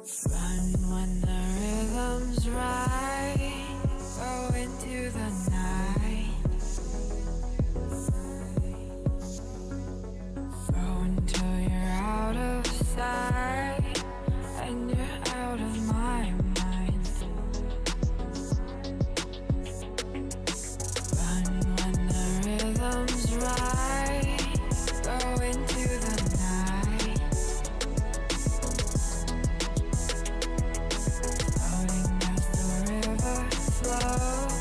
Run when the rhythm's right. Go into the night. Throw until you're out of sight and you're out of my mind. Run when the rhythm's right. Go into the night. Floating as the river flows,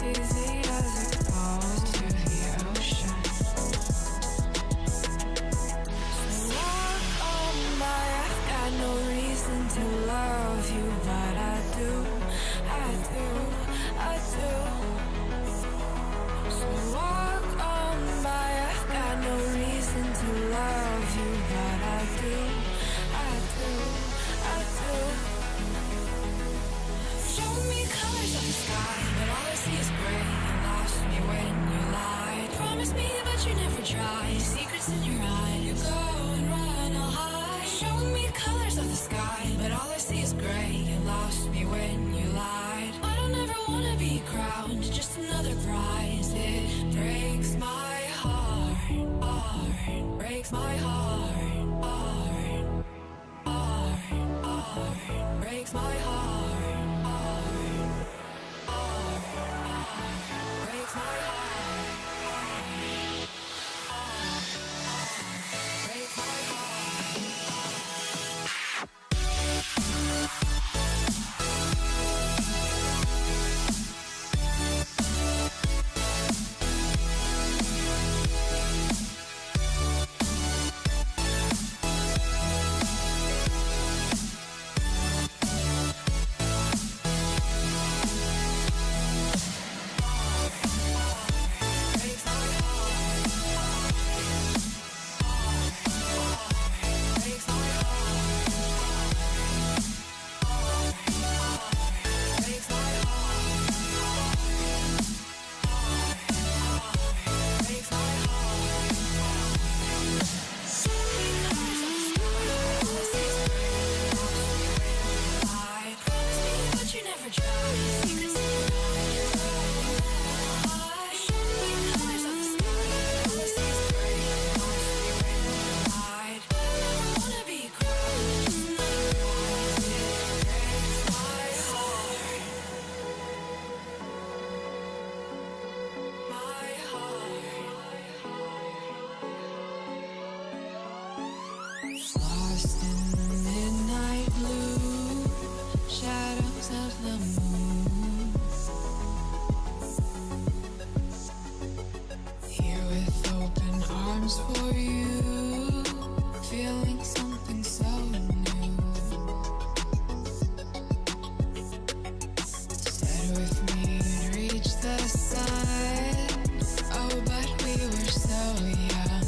easy as it goes to the ocean. So walk on by, I've got no reason to love you, but I do, I do, I do. So walk on by, I've got no reason to love you, but I do, I do, I do. Show me colors of the sky, but all I see is gray. You lost me when you lied. Promise me, but you never tried. Secrets in your eye, you go and run, I'll hide. Show me colors of the sky, but all I see is gray. You lost me when you lied. I don't ever wanna be crowned, just another prize. It breaks my heart, heart, breaks my heart, heart, heart, heart, breaks my heart, heart, heart, heart, breaks my heart, heart, heart, breaks my heart. Lost in the midnight blue, shadows of the moon. Here with open arms for you, feeling something so new. Said with me you'd reach the sun, oh but we were so young.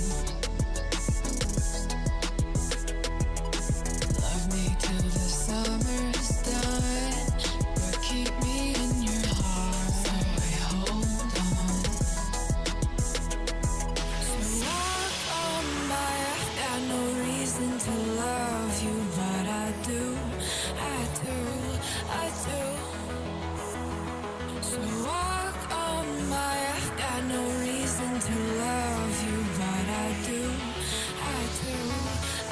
Love me till the summer's done, but keep me in your heart, so I hold on. So walk on by, I've got no reason to love you, but I do, I do, I do. So walk on by, I've got no reason to love you, but I do, I do,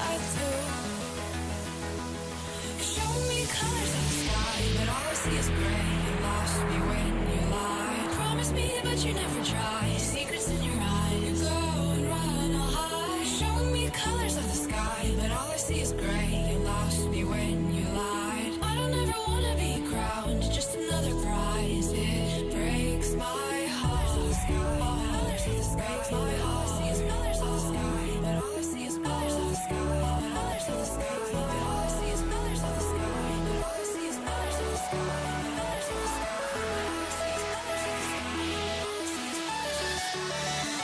I do. Show me colors of the sky, but all I see is gray. You lost me when you lied. Promise me, but you never tried. Secrets in your eye, you go and run, I'll hide. Show me colors of the sky, but all I see is gray. You lost me when you lied. I don't ever wanna be crowned, just another prize. It breaks my heart. Colors of the sky, breaks my heart. All I see is colors of the sky, but all I see is colors of the sky. Colors of the sky, but all I see is colors of the sky. But all I see is colors of the sky. Colors of the sky, but all I see is colors of the sky. All I see is colors of the sky.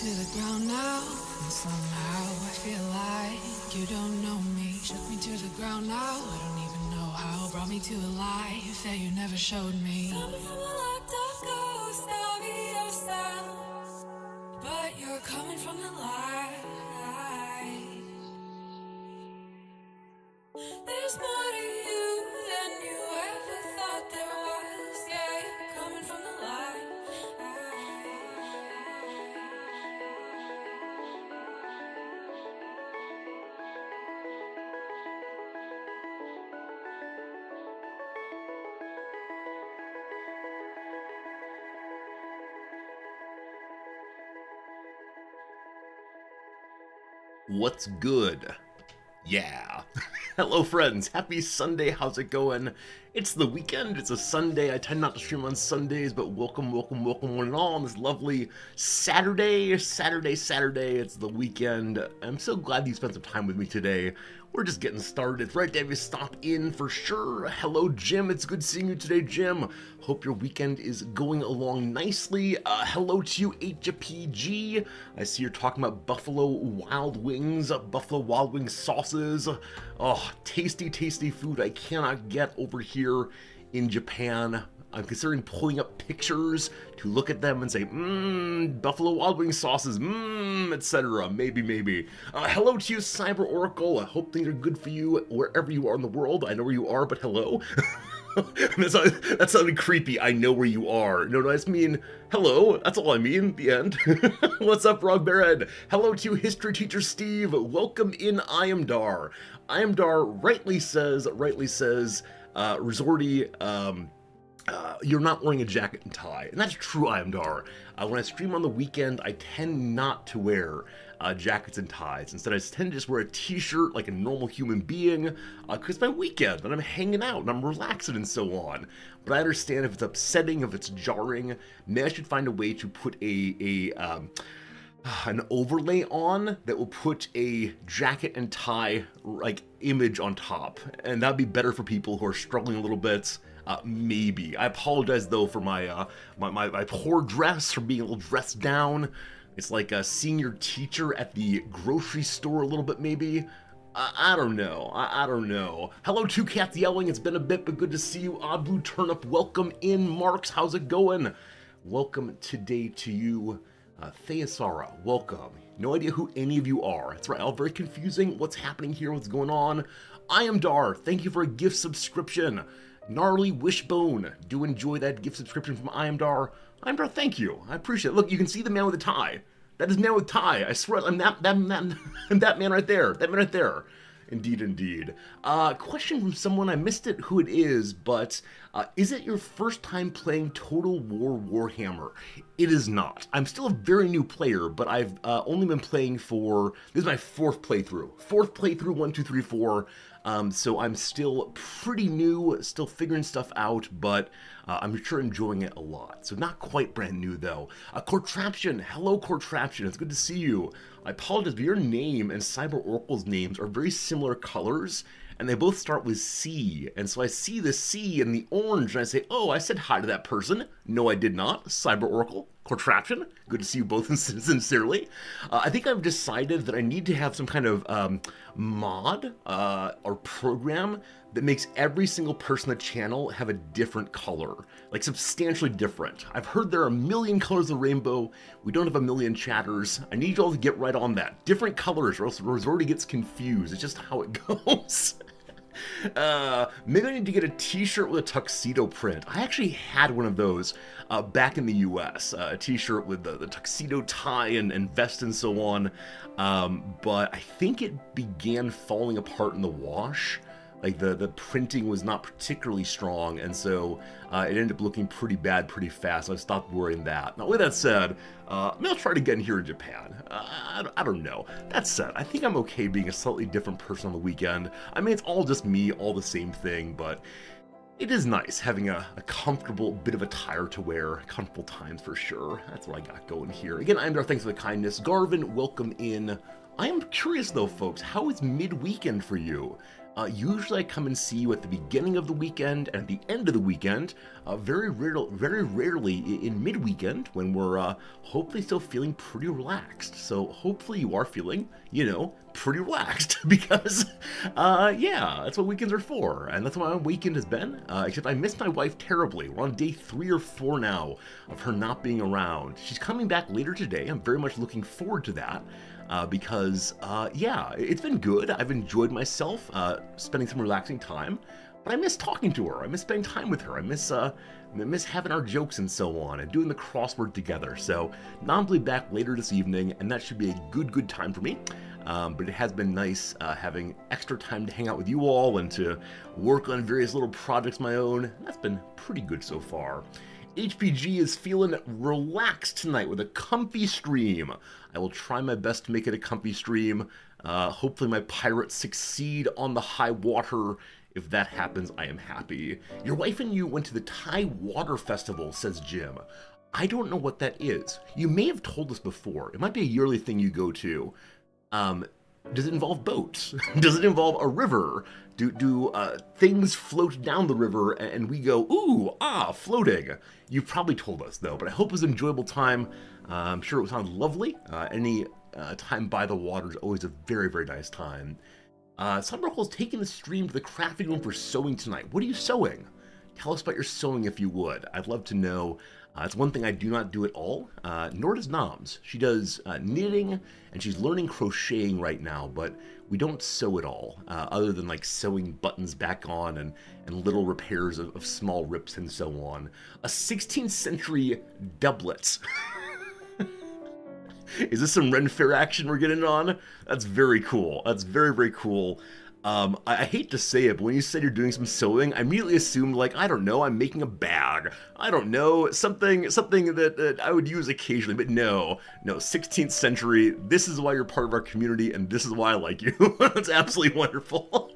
to the ground now, and somehow I feel like you don't know me. Shook me to the ground now, I don't even know how. Brought me to a life that you never showed me. Coming from a locked up ghost of yourself, but you're coming from the light. There's more to you than you ever thought there was. Yeah, you're coming from the light. What's good? Yeah. Hello friends, happy Sunday, how's it going? It's the weekend, it's a Sunday. I tend not to stream on Sundays, but welcome one and all on this lovely Saturday. It's the weekend. I'm so glad you spent some time with me today. We're just getting started. It's right, Dave, stop in for sure. Hello, Jim. It's good seeing you today, Jim. Hope your weekend is going along nicely. Hello to you, HPG. I see you're talking about Buffalo Wild Wings sauces. Oh, tasty, tasty food I cannot get over here in Japan. I'm considering pulling up pictures to look at them and say, Buffalo Wild Wings sauces, etc. Maybe. Hello to you, Cyber Oracle. I hope things are good for you wherever you are in the world. I know where you are, but hello. That sounded creepy. I know where you are. No, I just mean hello. That's all I mean. The end. What's up, Rog Barrett? Hello to History Teacher Steve. Welcome in, I am Dar. I am Dar rightly says, Resorty, you're not wearing a jacket and tie. And that's true, I am Dar. When I stream on the weekend, I tend not to wear jackets and ties. Instead, I tend to just wear a t-shirt like a normal human being, because it's my weekend, and I'm hanging out, and I'm relaxing, and so on. But I understand if it's upsetting, if it's jarring, maybe I should find a way to put an overlay on that will put a jacket and tie like image on top, and that'd be better for people who are struggling a little bit. Maybe. I apologize though for my my poor dress, for being a little dressed down. It's like seeing your teacher at the grocery store a little bit, maybe. I don't know. I don't know. Hello, Two Cats Yelling. It's been a bit, but good to see you. Odd Blue Turnip, welcome in. Marks, how's it going? Welcome today to you. Theasara, welcome. No idea who any of you are. That's right, all very confusing. What's happening here? What's going on? I am Dar. Thank you for a gift subscription. Gnarly Wishbone. Do enjoy that gift subscription from I am Dar. I am Dar, thank you. I appreciate it. Look, you can see the man with the tie. That is man with tie. I swear, I'm that man right there. That man right there. Indeed. Question from someone, I missed it who it is, but is it your first time playing Total War Warhammer? It is not. I'm still a very new player, but I've only been playing for, this is my fourth playthrough, 1, 2, 3, 4. So I'm still pretty new, still figuring stuff out, but I'm sure enjoying it a lot. So not quite brand new though. Cortraption, hello Cortraption, it's good to see you. I apologize, but your name and Cyber Oracle's names are very similar colors, and they both start with C. And so I see the C and the orange, and I say, oh, I said hi to that person. No, I did not. Cyber Oracle, Cortraption, good to see you both sincerely. I think I've decided that I need to have some kind of mod or program that makes every single person on the channel have a different color, like substantially different. I've heard there are a million colors of the rainbow. We don't have a million chatters. I need you all to get right on that. Different colors, or else Resorty gets confused. It's just how it goes. Maybe I need to get a t-shirt with a tuxedo print. I actually had one of those back in the US, a t-shirt with the tuxedo tie and vest and so on, but I think it began falling apart in the wash. Like the printing was not particularly strong, and so it ended up looking pretty bad pretty fast, so I stopped wearing that. Now with that said, maybe I'll try it again here in Japan. I don't know. That said, I think I'm okay being a slightly different person on the weekend. I mean, it's all just me, all the same thing, but it is nice having a comfortable bit of attire to wear. Comfortable times for sure. That's what I got going here. Again, I'm Dar, thanks for the kindness. Garvin, welcome in. I am curious though, folks, how is mid-weekend for you? Usually I come and see you at the beginning of the weekend and at the end of the weekend, very rarely in mid-weekend when we're hopefully still feeling pretty relaxed. So hopefully you are feeling, pretty relaxed because, yeah, that's what weekends are for. And that's what my weekend has been, except I missed my wife terribly. We're on day 3 or 4 now of her not being around. She's coming back later today. I'm very much looking forward to that. Because, yeah, it's been good. I've enjoyed myself, spending some relaxing time, but I miss talking to her. I miss spending time with her. I miss having our jokes and so on, and doing the crossword together. So, Nam will be back later this evening, and that should be a good time for me. But it has been nice having extra time to hang out with you all and to work on various little projects of my own. That's been pretty good so far. HPG is feeling relaxed tonight with a comfy stream. I will try my best to make it a comfy stream. Hopefully my pirates succeed on the high water. If that happens, I am happy. Your wife and you went to the Thai Water Festival, says Jim. I don't know what that is. You may have told us before. It might be a yearly thing you go to. Does it involve boats? Does it involve a river? Do things float down the river and we go, ooh, floating? You probably told us though, but I hope it was an enjoyable time. I'm sure it sounded lovely. Any time by the water is always a very nice time. Sunbrook is taking the stream to the crafting room for sewing tonight. What are you sewing? Tell us about your sewing if you would. I'd love to know. It's one thing I do not do at all, nor does Noms. She does knitting, and she's learning crocheting right now, but we don't sew at all, other than like sewing buttons back on and little repairs of small rips and so on. A 16th century doublet. Is this some Ren Fair action we're getting on? That's very cool. That's very cool. I hate to say it, but when you said you're doing some sewing, I immediately assumed, like, I don't know, I'm making a bag. I don't know, something that I would use occasionally, but no, 16th century, this is why you're part of our community, and this is why I like you. That's absolutely wonderful.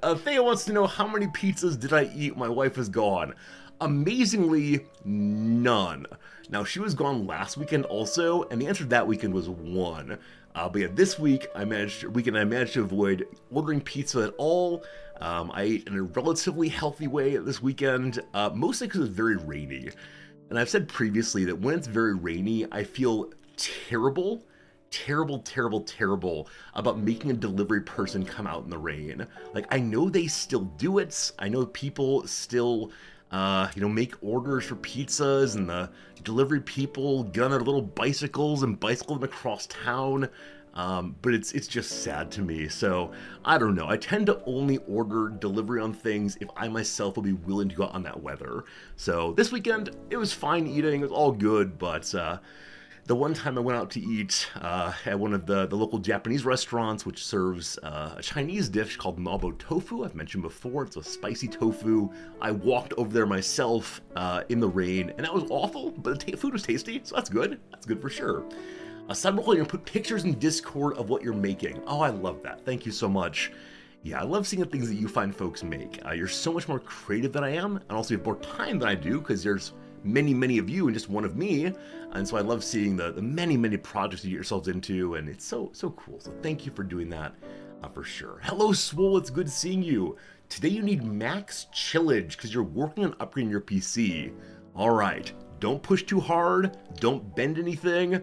Thea wants to know, how many pizzas did I eat when my wife was gone? Amazingly, none. Now, she was gone last weekend also, and the answer to that weekend was 1. But yeah, this week I managed to avoid ordering pizza at all. I ate in a relatively healthy way this weekend, mostly because it's very rainy. And I've said previously that when it's very rainy, I feel terrible about making a delivery person come out in the rain. Like, I know they still do it. I know people still make orders for pizzas, and the delivery people get on their little bicycles and bicycle them across town. But it's just sad to me. So I don't know. I tend to only order delivery on things if I myself will be willing to go out on that weather. So this weekend, it was fine eating. It was all good, but the one time I went out to eat at one of the local Japanese restaurants, which serves a Chinese dish called mabo tofu. I've mentioned before, it's a spicy tofu. I walked over there myself in the rain, and that was awful, but the food was tasty, so that's good. That's good for sure. Cyberhole, you're going to put pictures in Discord of what you're making. Oh, I love that. Thank you so much. Yeah, I love seeing the things that you find folks make. You're so much more creative than I am, and also you have more time than I do, because there's many of you and just one of me, and so I love seeing the many projects you get yourselves into, and it's so cool. So thank you for doing that, for sure. Hello, Swole, it's good seeing you. Today you need max chillage because you're working on upgrading your PC. All right, don't push too hard, don't bend anything.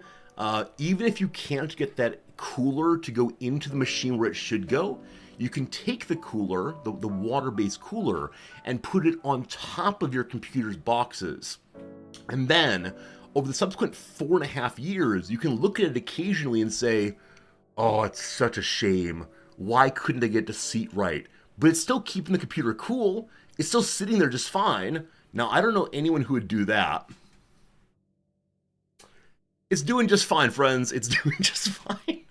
Even if you can't get that cooler to go into the machine where it should go, you can take the cooler, the water-based cooler, and put it on top of your computer's boxes. And then, over the subsequent 4.5 years, you can look at it occasionally and say, oh, it's such a shame. Why couldn't they get the seat right? But it's still keeping the computer cool. It's still sitting there just fine. Now, I don't know anyone who would do that. It's doing just fine, friends. It's doing just fine.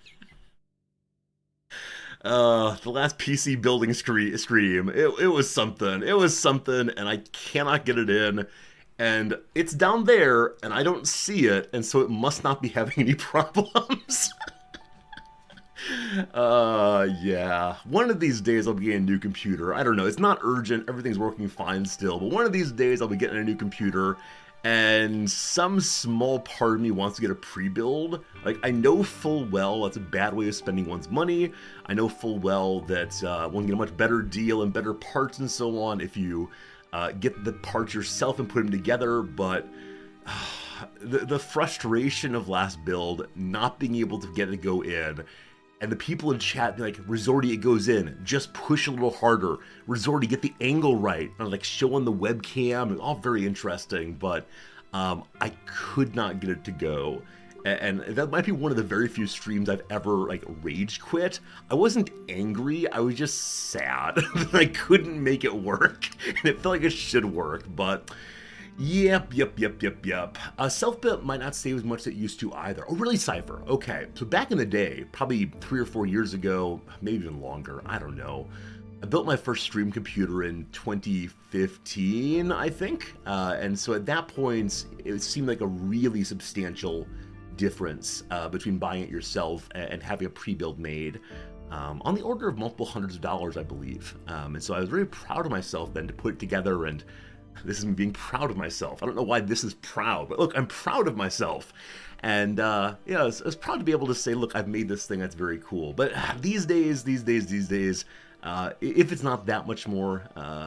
The last PC building stream, it was something. It was something, and I cannot get it in. And it's down there, and I don't see it, and so it must not be having any problems. Yeah. One of these days I'll be getting a new computer. I don't know. It's not urgent. Everything's working fine still. But one of these days I'll be getting a new computer. And some small part of me wants to get a pre-build. Like, I know full well that's a bad way of spending one's money. I know full well that one can get a much better deal and better parts and so on if you get the parts yourself and put them together, but the frustration of last build, not being able to get it to go in, and the people in chat being like, Resorty, it goes in, just push a little harder. Resorty, get the angle right. And like showing the webcam, all very interesting, but I could not get it to go. And that might be one of the very few streams I've ever like rage quit. I wasn't angry, I was just sad that I couldn't make it work. And it felt like it should work, but Yep. Self-built might not save as much as it used to either. Oh, really, Cypher? Okay, so back in the day, probably 3 or 4 years ago, maybe even longer, I don't know. I built my first stream computer in 2015, I think. And so at that point, it seemed like a really substantial difference between buying it yourself and having a pre-build made. On the order of multiple hundreds of dollars, I believe. And so I was very proud of myself then to put it together, and this is me being proud of myself. I don't know why this is proud, but look, I'm proud of myself. And yeah, I was proud to be able to say, look, I've made this thing that's very cool. But these days, if it's not that much more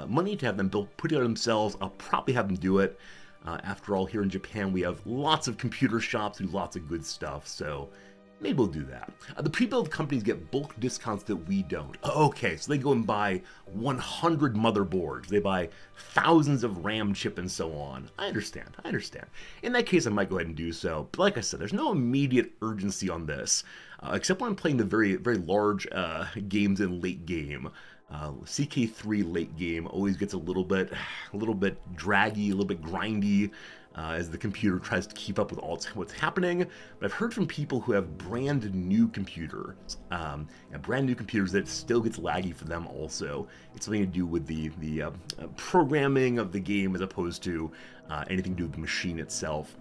money to have them put it on themselves, I'll probably have them do it. After all, here in Japan, we have lots of computer shops who do lots of good stuff, so maybe we'll do that. The pre-build companies get bulk discounts that we don't. Okay, so they go and buy 100 motherboards. They buy thousands of RAM chip and so on. I understand. In that case, I might go ahead and do so. But like I said, there's no immediate urgency on this, except when I'm playing the very, very large games in late game. CK3 late game always gets a little bit draggy, a little bit grindy, as the computer tries to keep up with what's happening. But I've heard from people who have brand new computers, that it still gets laggy for them also. It's something to do with the programming of the game as opposed to anything to do with the machine itself.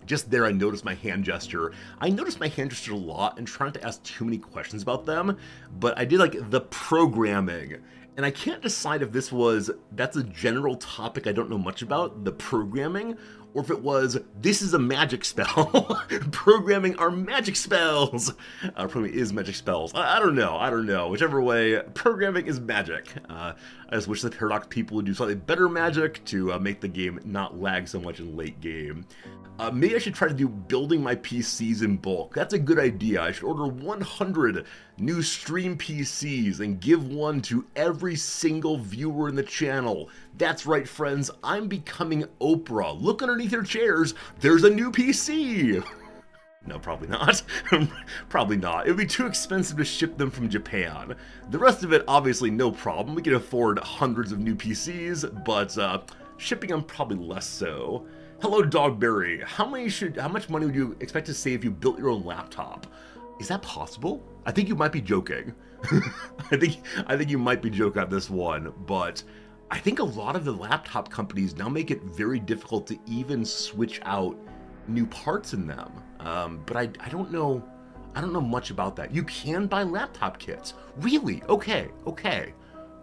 Just there, I noticed my hand gesture. I noticed my hand gesture a lot and trying to ask too many questions about them, but I did like the programming. And I can't decide if that's a general topic I don't know much about, the programming, or if it was, this is a magic spell. Programming are magic spells. Programming is magic spells. I don't know. Whichever way, programming is magic. I just wish the Paradox people would do slightly better magic to make the game not lag so much in late game. Maybe I should try to do building my PCs in bulk. That's a good idea. I should order 100 new stream PCs and give one to every single viewer in the channel. That's right, friends. I'm becoming Oprah. Look underneath your chairs. There's a new PC. No, probably not. Probably not. It would be too expensive to ship them from Japan. The rest of it, obviously, no problem. We can afford hundreds of new PCs, but shipping them probably less so. Hello, Dogberry. How much money would you expect to save if you built your own laptop? Is that possible? I think you might be joking. I think you might be joking on this one, but I think a lot of the laptop companies now make it very difficult to even switch out new parts in them. But I don't know much about that. You can buy laptop kits. Really? Okay.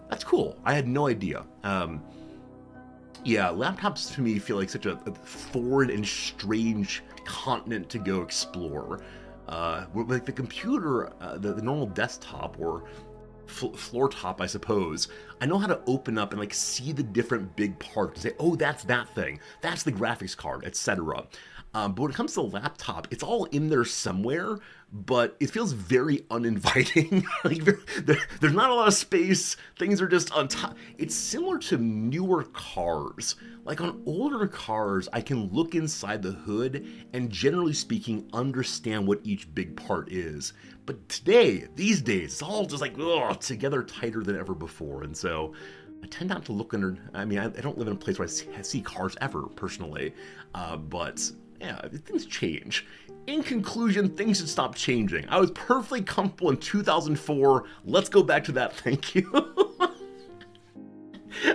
That's cool. I had no idea. Yeah, laptops to me feel like such a foreign and strange continent to go explore. Like the computer, the normal desktop or floor top, I suppose, I know how to open up and like see the different big parts and say, oh, that's that thing, that's the graphics card, etc. But when it comes to the laptop, it's all in there somewhere, but it feels very uninviting. Like there's not a lot of space. Things are just on top. It's similar to newer cars. Like on older cars, I can look inside the hood and generally speaking, understand what each big part is. But these days, it's all just like, together tighter than ever before. And so I tend not to look under, I mean, I don't live in a place where I see cars ever, personally. But yeah, things change. In conclusion, things should stop changing. I was perfectly comfortable in 2004. Let's go back to that, thank you.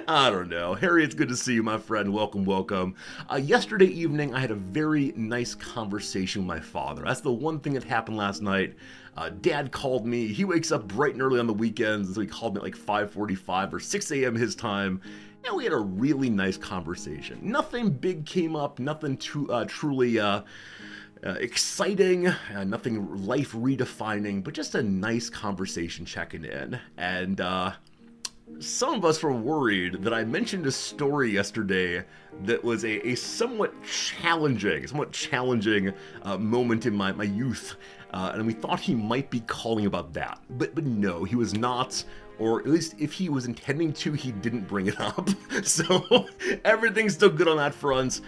I don't know. Harry, it's good to see you, my friend. Welcome. Yesterday evening, I had a very nice conversation with my father. That's the one thing that happened last night. Dad called me. He wakes up bright and early on the weekends, so he called me at like 5:45 or 6 a.m. his time. and we had a really nice conversation. Nothing big came up, nothing truly exciting, nothing life redefining, but just a nice conversation checking in. And some of us were worried that I mentioned a story yesterday that was a somewhat challenging moment in my youth, and we thought he might be calling about that. But no, he was not, or at least if he was intending to, he didn't bring it up. So everything's still good on that front.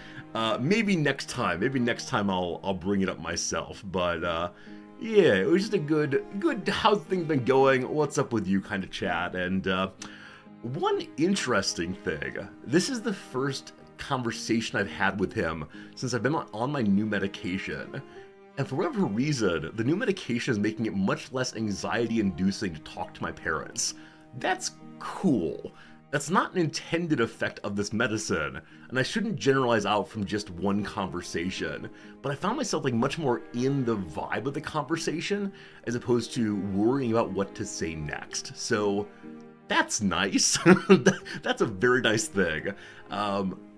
Maybe next time I'll bring it up myself. But yeah, it was just a good how's things been going, what's up with you kind of chat. And one interesting thing, this is the first conversation I've had with him since I've been on my new medication. And for whatever reason, the new medication is making it much less anxiety-inducing to talk to my parents. That's cool. That's not an intended effect of this medicine, and I shouldn't generalize out from just one conversation, but I found myself like much more in the vibe of the conversation as opposed to worrying about what to say next. So that's nice. That's a very nice thing.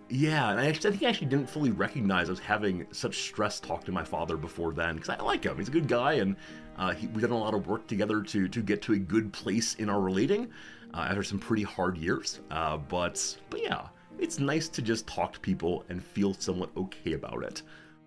Yeah, and I think I actually didn't fully recognize I was having such stress talk to my father before then, because I like him. He's a good guy, and we've done a lot of work together to get to a good place in our relating after some pretty hard years. But yeah, it's nice to just talk to people and feel somewhat okay about it.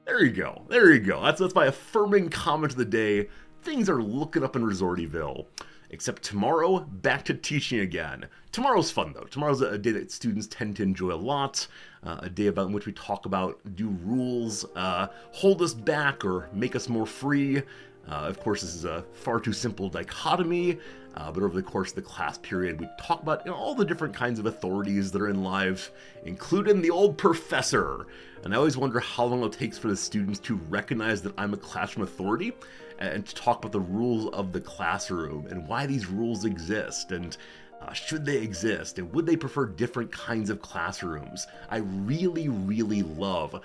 There you go. That's my affirming comment of the day. Things are looking up in Resortyville. Except tomorrow, back to teaching again. Tomorrow's fun though. Tomorrow's a day that students tend to enjoy a lot. A day in which we talk about, do rules hold us back or make us more free? Of course, this is a far too simple dichotomy, but over the course of the class period, we talk about all the different kinds of authorities that are in life, including the old professor. And I always wonder how long it takes for the students to recognize that I'm a classroom authority and to talk about the rules of the classroom and why these rules exist and should they exist and would they prefer different kinds of classrooms. I really love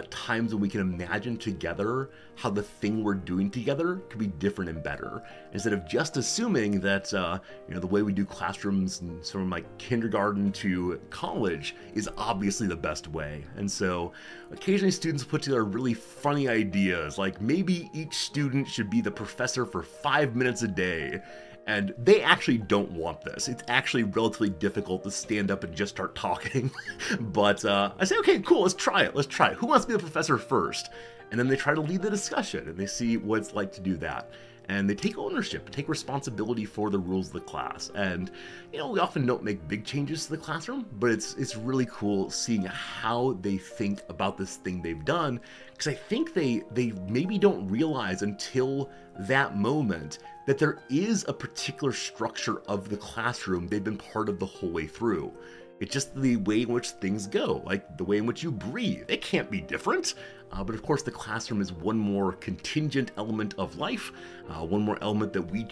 times when we can imagine together how the thing we're doing together could be different and better, instead of just assuming that the way we do classrooms from like kindergarten to college is obviously the best way. And so occasionally students put together really funny ideas, like maybe each student should be the professor for 5 minutes a day. And they actually don't want this. It's actually relatively difficult to stand up and just start talking. But I say, okay, cool, let's try it. Who wants to be the professor first? And then they try to lead the discussion and they see what it's like to do that. And they take ownership, take responsibility for the rules of the class. And, we often don't make big changes to the classroom, but it's really cool seeing how they think about this thing they've done. Because I think they maybe don't realize until that moment that there is a particular structure of the classroom they've been part of the whole way through. It's just the way in which things go, like the way in which you breathe. It can't be different. But of course, the classroom is one more contingent element of life, one more element that we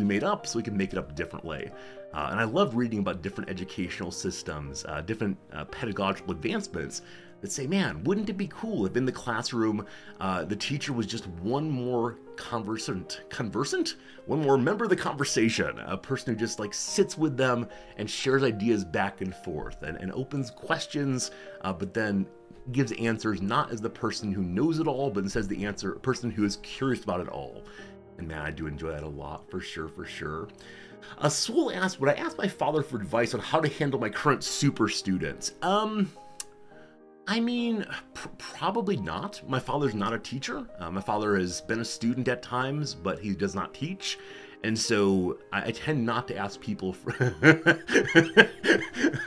made up, so we can make it up differently. And I love reading about different educational systems, different pedagogical advancements that say, man, wouldn't it be cool if in the classroom the teacher was just one more conversant, one more member of the conversation, a person who just like sits with them and shares ideas back and forth and opens questions, but then gives answers not as the person who knows it all, but instead as the person who is curious about it all. And man, I do enjoy that a lot, for sure. Swole asked, would I ask my father for advice on how to handle my current super students? I mean, probably not. My father's not a teacher. My father has been a student at times, but he does not teach. And so I tend not to ask people for...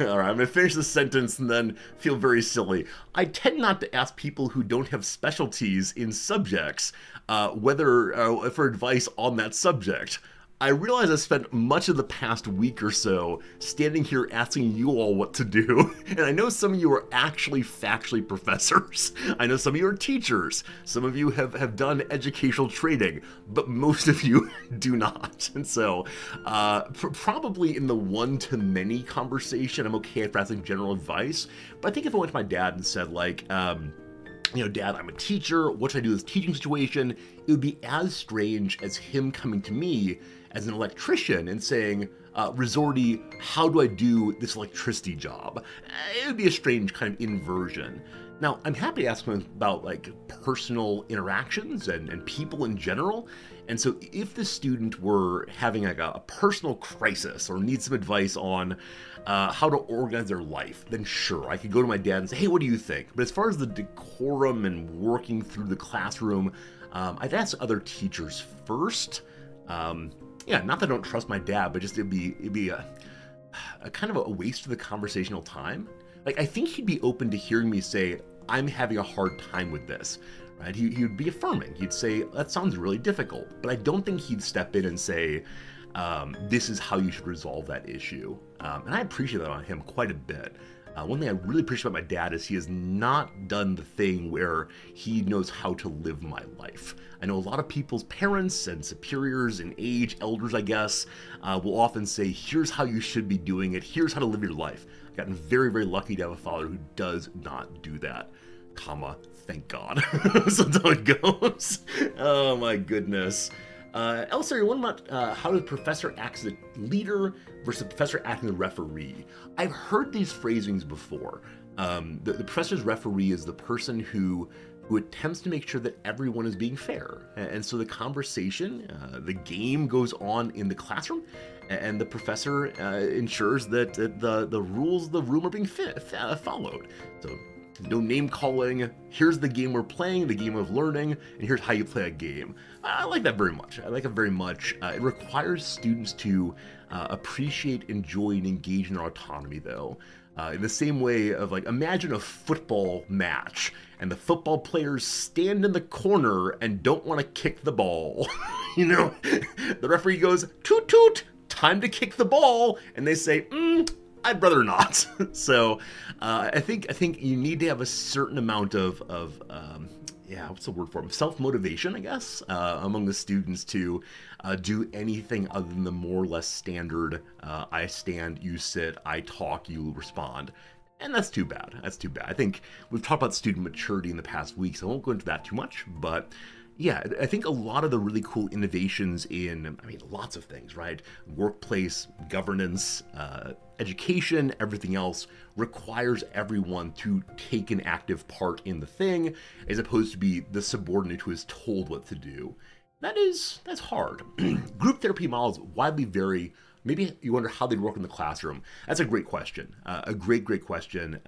All right, I'm going to finish the sentence and then feel very silly. I tend not to ask people who don't have specialties in subjects for advice on that subject. I realize I spent much of the past week or so standing here asking you all what to do, and I know some of you are actually factually professors. I know some of you are teachers. Some of you have done educational training, but most of you do not. And so probably in the one-to-many conversation, I'm okay for asking general advice, but I think if I went to my dad and said, like, Dad, I'm a teacher, what should I do in this teaching situation? It would be as strange as him coming to me as an electrician and saying, Resorty, how do I do this electricity job? It would be a strange kind of inversion. Now, I'm happy to ask him about like personal interactions and people in general. And so if the student were having like a personal crisis or needs some advice on how to organize their life, then sure, I could go to my dad and say, hey, what do you think? But as far as the decorum and working through the classroom, I'd ask other teachers first. Yeah, not that I don't trust my dad, but just it'd be a kind of a waste of the conversational time. Like, I think he'd be open to hearing me say, I'm having a hard time with this, right? He would be affirming. He'd say, that sounds really difficult. But I don't think he'd step in and say, this is how you should resolve that issue. And I appreciate that on him quite a bit. One thing I really appreciate about my dad is he has not done the thing where he knows how to live my life. I know a lot of people's parents and superiors in age, elders, I guess, will often say, here's how you should be doing it. Here's how to live your life. I've gotten very, very lucky to have a father who does not do that. Thank God. So that's how it goes. Oh my goodness. Elsa, one about how the professor acts as a leader versus the professor acting as a referee. I've heard these phrasings before. The professor's referee is the person who attempts to make sure that everyone is being fair. And so the conversation, the game goes on in the classroom, and the professor ensures that the rules of the room are being followed. So no name calling, here's the game we're playing, the game of learning, and here's how you play a game. I like that very much. I like it very much. It requires students to appreciate, enjoy, and engage in their autonomy, though. In the same way of, like, imagine a football match, and the football players stand in the corner and don't want to kick the ball. You know, the referee goes, toot toot, time to kick the ball, and they say, I'd rather not. So I think you need to have a certain amount of what's the word for it? Self-motivation, I guess, among the students to do anything other than the more or less standard, I stand, you sit, I talk, you respond. And that's too bad. That's too bad. I think we've talked about student maturity in the past weeks. I won't go into that too much, but yeah, I think a lot of the really cool innovations in, lots of things, right? Workplace, governance, education, everything else requires everyone to take an active part in the thing, as opposed to be the subordinate who is told what to do. That's hard. Group therapy models widely vary. Maybe you wonder how they'd work in the classroom. That's a great question. A great question.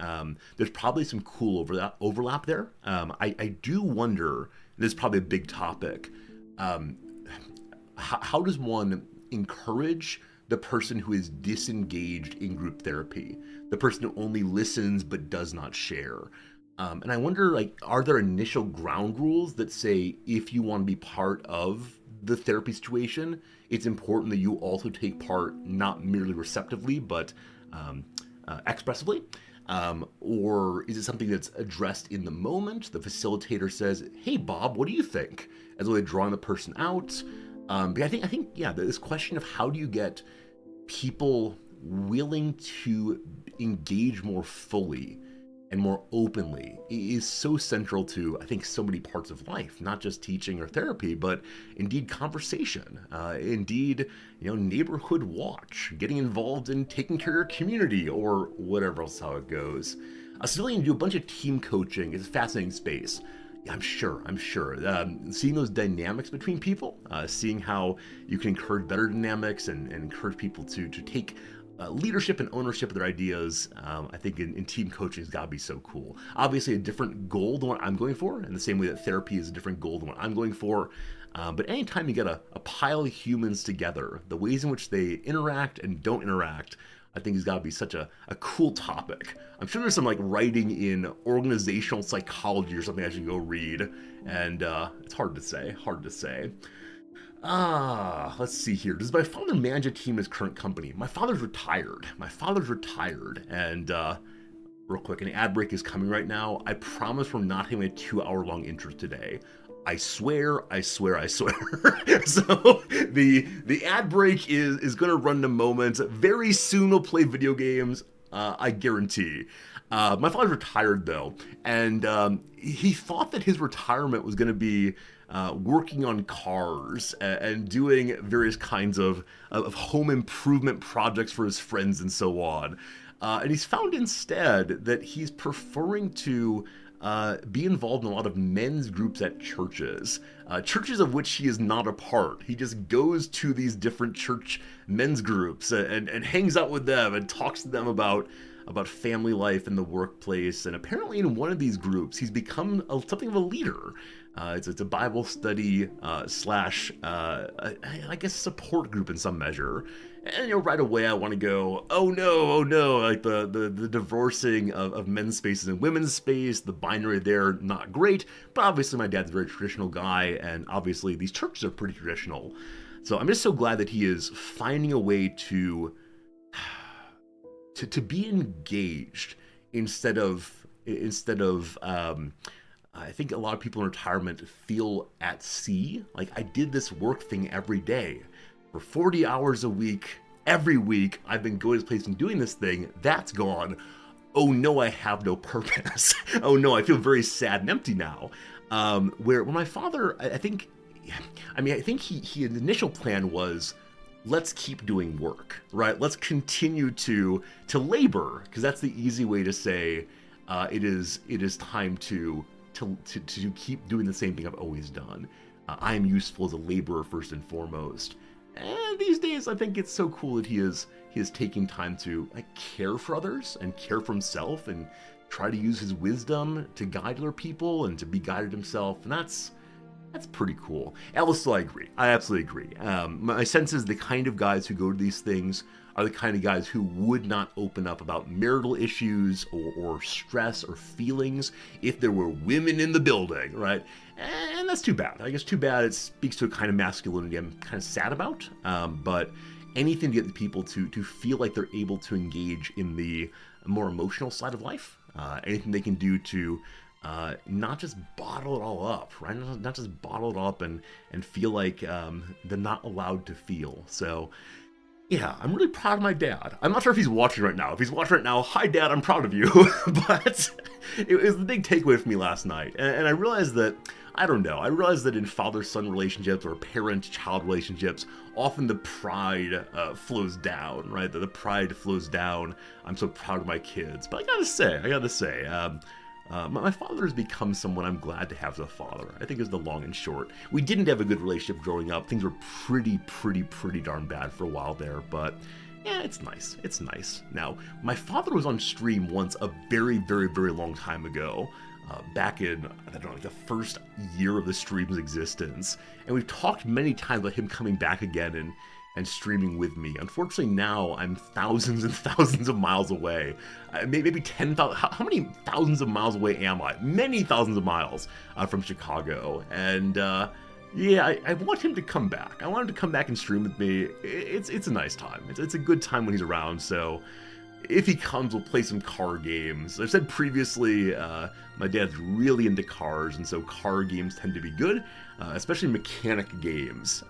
There's probably some cool overlap there. I do wonder, this is probably a big topic, how does one encourage the person who is disengaged in group therapy, the person who only listens but does not share? And I wonder, like, are there initial ground rules that say if you want to be part of the therapy situation, it's important that you also take part not merely receptively but expressively? Or is it something that's addressed in the moment? The facilitator says, hey, Bob, what do you think? As though they're drawing the person out. But I think, this question of how do you get people willing to engage more fully and more openly is so central to, I think, so many parts of life, not just teaching or therapy, but indeed conversation, indeed, neighborhood watch, getting involved in taking care of your community, or whatever else how it goes. A civilian do a bunch of team coaching is a fascinating space. Yeah, I'm sure. Seeing those dynamics between people, seeing how you can encourage better dynamics and encourage people to take leadership and ownership of their ideas, I think in team coaching has got to be so cool. Obviously a different goal than what I'm going for, in the same way that therapy is a different goal than what I'm going for. But anytime you get a pile of humans together, the ways in which they interact and don't interact, I think has got to be such a cool topic. I'm sure there's some like writing in organizational psychology or something I should go read, and it's hard to say. Let's see here. Does my father manage a team in his current company? My father's retired, and real quick, an ad break is coming right now. I promise we're not having a 2-hour-long intro today. I swear. So the ad break is going to run in a moment. Very soon we'll play video games, I guarantee. My father's retired though, and he thought that his retirement was going to be working on cars and doing various kinds of home improvement projects for his friends and so on. And he's found instead that he's preferring to be involved in a lot of men's groups at churches, churches of which he is not a part. He just goes to these different church men's groups and hangs out with them and talks to them about family life in the workplace. And apparently in one of these groups, he's become something of a leader. It's a Bible study slash, I guess, support group in some measure. And right away I want to go, oh no, like the divorcing of men's spaces and women's space, the binary there, not great. But obviously my dad's a very traditional guy, and obviously these churches are pretty traditional. So I'm just so glad that he is finding a way to be engaged instead of I think a lot of people in retirement feel at sea. Like, I did this work thing every day for 40 hours a week. Every week I've been going to this place and doing this thing. That's gone. Oh no, I have no purpose. Oh no, I feel very sad and empty now. Where my father, I think his initial plan was, let's keep doing work, right? Let's continue to labor, because that's the easy way to say it is time to keep doing the same thing I've always done. I am useful as a laborer first and foremost. And these days, I think it's so cool that he is taking time to care for others and care for himself and try to use his wisdom to guide other people and to be guided himself. And that's pretty cool. Also, I agree. I absolutely agree. My sense is the kind of guys who go to these things are the kind of guys who would not open up about marital issues or stress or feelings if there were women in the building, right? And that's too bad. I guess too bad. It speaks to a kind of masculinity I'm kind of sad about. But anything to get the people to feel like they're able to engage in the more emotional side of life, anything they can do to not just bottle it all up, right? Not just bottle it up and feel like they're not allowed to feel. So, yeah, I'm really proud of my dad. I'm not sure if he's watching right now. If he's watching right now, hi, Dad, I'm proud of you. But it was the big takeaway for me last night. And I realized that, I don't know, I realized that in father-son relationships or parent-child relationships, often the pride flows down, right? The pride flows down. I'm so proud of my kids. But I gotta say, my father has become someone I'm glad to have as a father. I think is the long and short. We didn't have a good relationship growing up. Things were pretty darn bad for a while there, but yeah, it's nice. It's nice. Now, my father was on stream once a very long time ago, back in, I don't know, like the first year of the stream's existence. And we've talked many times about him coming back again and streaming with me. Unfortunately, now I'm thousands and thousands of miles away. Maybe 10,000. How many thousands of miles away am I? Many thousands of miles from Chicago. And yeah, I want him to come back. I want him to come back and stream with me. It's a nice time. It's a good time when he's around. So if he comes, we'll play some car games. I've said previously, my dad's really into cars, and so car games tend to be good, especially mechanic games.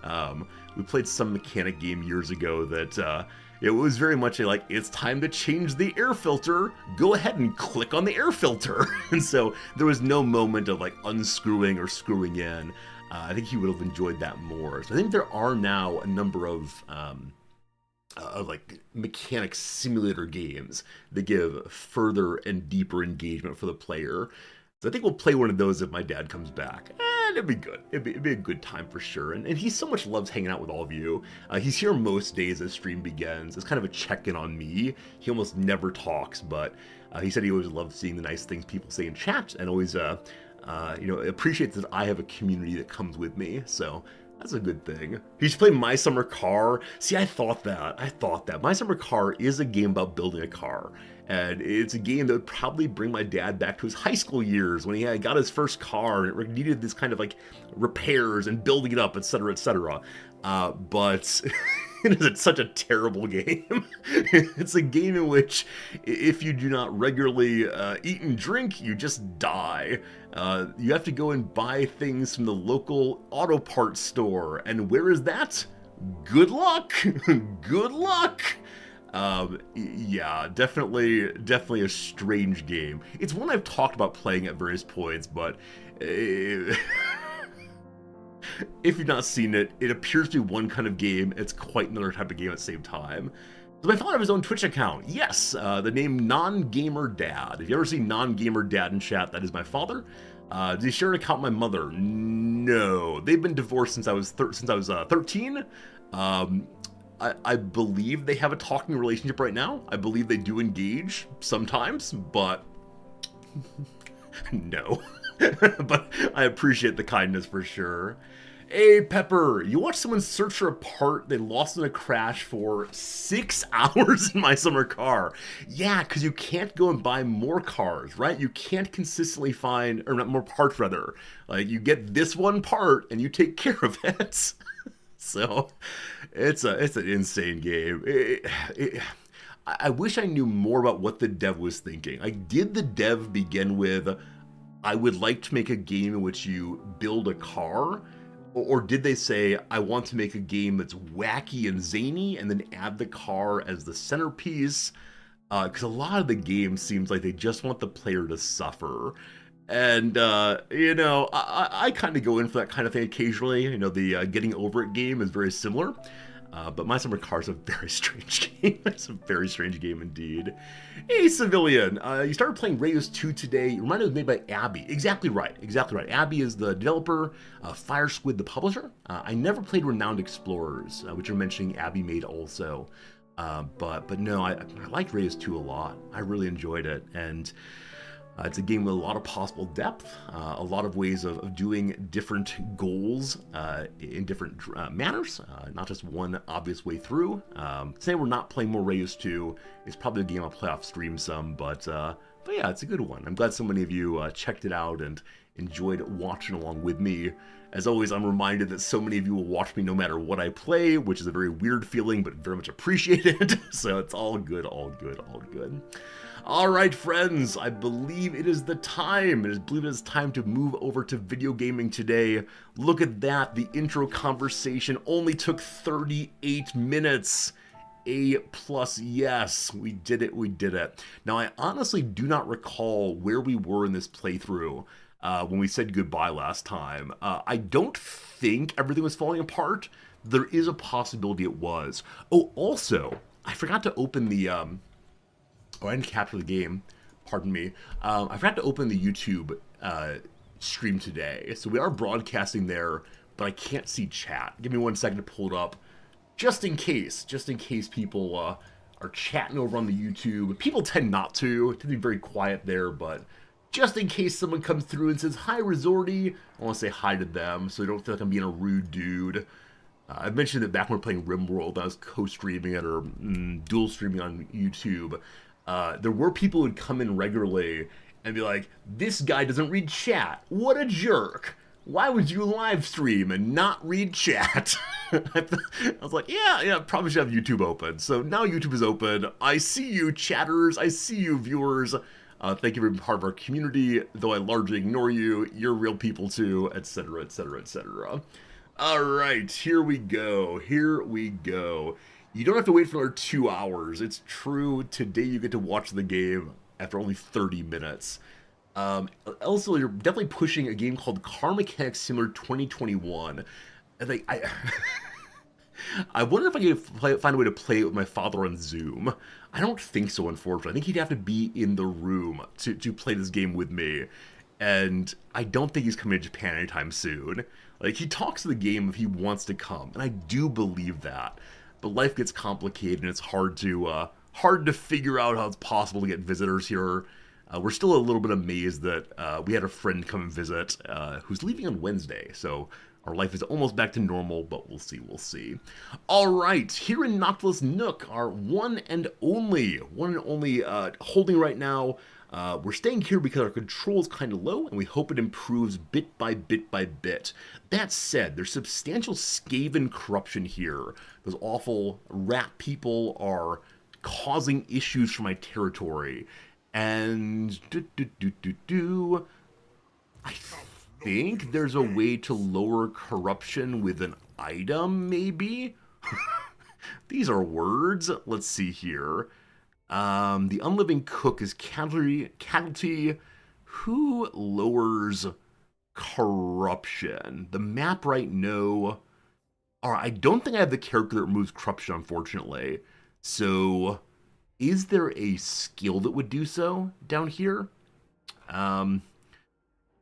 We played some mechanic game years ago that it was very much like, it's time to change the air filter. Go ahead and click on the air filter. And so there was no moment of like unscrewing or screwing in. I think he would have enjoyed that more. So I think there are now a number of like mechanic simulator games that give further and deeper engagement for the player. So I think we'll play one of those if my dad comes back. And it'd be good. It'd be a good time for sure. And he so much loves hanging out with all of you. He's here most days as stream begins. It's kind of a check-in on me. He almost never talks, but he said he always loves seeing the nice things people say in chat and always appreciates that I have a community that comes with me. So that's a good thing. He should play My Summer Car. See, I thought that. My Summer Car is a game about building a car. And it's a game that would probably bring my dad back to his high school years when he got his first car and it needed this kind of like repairs and building it up, etc., etc. But it is such a terrible game. It's a game in which if you do not regularly eat and drink, you just die. You have to go and buy things from the local auto parts store. And where is that? Good luck. Good luck. Yeah, definitely a strange game. It's one I've talked about playing at various points, but If you've not seen it, it appears to be one kind of game. It's quite another type of game at the same time. So my father has his own Twitch account. Yes, the name Non-Gamer Dad. If you ever see Non-Gamer Dad in chat, that is my father. Does he share an account with my mother? No. They've been divorced since I was 13. I believe they have a talking relationship right now. I believe they do engage sometimes, but no. But I appreciate the kindness for sure. Hey, Pepper, you watched someone search for a part they lost in a crash for 6 hours in my summer car. Yeah, because you can't go and buy more cars, right? You can't consistently find, or not more parts rather. Like, you get this one part and you take care of it. So, it's an insane game. I wish I knew more about what the dev was thinking. Like, did the dev begin with, I would like to make a game in which you build a car? Or did they say, I want to make a game that's wacky and zany and then add the car as the centerpiece? Because a lot of the game seems like they just want the player to suffer. And, you know, I kind of go in for that kind of thing occasionally. You know, the getting over it game is very similar. But My Summer Car is a very strange game. It's a very strange game indeed. Hey, Civilian, you started playing Rayos 2 today. You reminded me it was made by Abby. Exactly right, exactly right. Abby is the developer, Fire Squid the publisher. I never played Renowned Explorers, which you're mentioning Abby made also. But no, I liked Rayos 2 a lot. I really enjoyed it. And it's a game with a lot of possible depth, a lot of ways of doing different goals in different manners, not just one obvious way through. Saying we're not playing more Rayos 2 is probably a game I'll play off stream some, but yeah, it's a good one. I'm glad so many of you checked it out and enjoyed watching along with me. As always, I'm reminded that so many of you will watch me no matter what I play, which is a very weird feeling, but very much appreciated. So it's all good, all good, all good. All right, friends, I believe it is the time. I believe it is time to move over to video gaming today. Look at that. The intro conversation only took 38 minutes. A+, yes, we did it, we did it. Now, I honestly do not recall where we were in this playthrough when we said goodbye last time. I don't think everything was falling apart. There is a possibility it was. Oh, also, I forgot to open the... I didn't capture the game, pardon me. I forgot to open the YouTube stream today. So we are broadcasting there, but I can't see chat. Give me 1 second to pull it up, just in case people are chatting over on the YouTube. People tend not to be very quiet there, but just in case someone comes through and says, hi, Resorty, I want to say hi to them, so they don't feel like I'm being a rude dude. I mentioned that back when we were playing RimWorld, I was co-streaming it or dual streaming on YouTube. There were people who would come in regularly and be like, this guy doesn't read chat. What a jerk. Why would you live stream and not read chat? I was like, yeah, probably should have YouTube open. So now YouTube is open. I see you, chatters. I see you, viewers. Thank you for being part of our community. Though I largely ignore you, you're real people too, etc., etc., etc. All right, here we go. Here we go. You don't have to wait for another 2 hours. It's true. Today you get to watch the game after only 30 minutes. Also, you're definitely pushing a game called Car Mechanics Simulator 2021. And I wonder if I could find a way to play it with my father on Zoom. I don't think so, unfortunately. I think he'd have to be in the room to play this game with me. And I don't think he's coming to Japan anytime soon. Like, he talks to the game if he wants to come, and I do believe that. But life gets complicated, and it's hard to figure out how it's possible to get visitors here. We're still a little bit amazed that we had a friend come and visit who's leaving on Wednesday, so our life is almost back to normal, but we'll see, we'll see. All right, here in Noctilus Nook, our one and only holding right now. We're staying here because our control is kind of low, and we hope it improves bit by bit by bit. That said, there's substantial Skaven corruption here. Those awful rat people are causing issues for my territory. And I think there's a way to lower corruption with an item, maybe? These are words. Let's see here. The unliving cook is casualty. Who lowers corruption. The map right, no. Alright, I don't think I have the character that removes corruption, unfortunately. So, is there a skill that would do so down here? Bind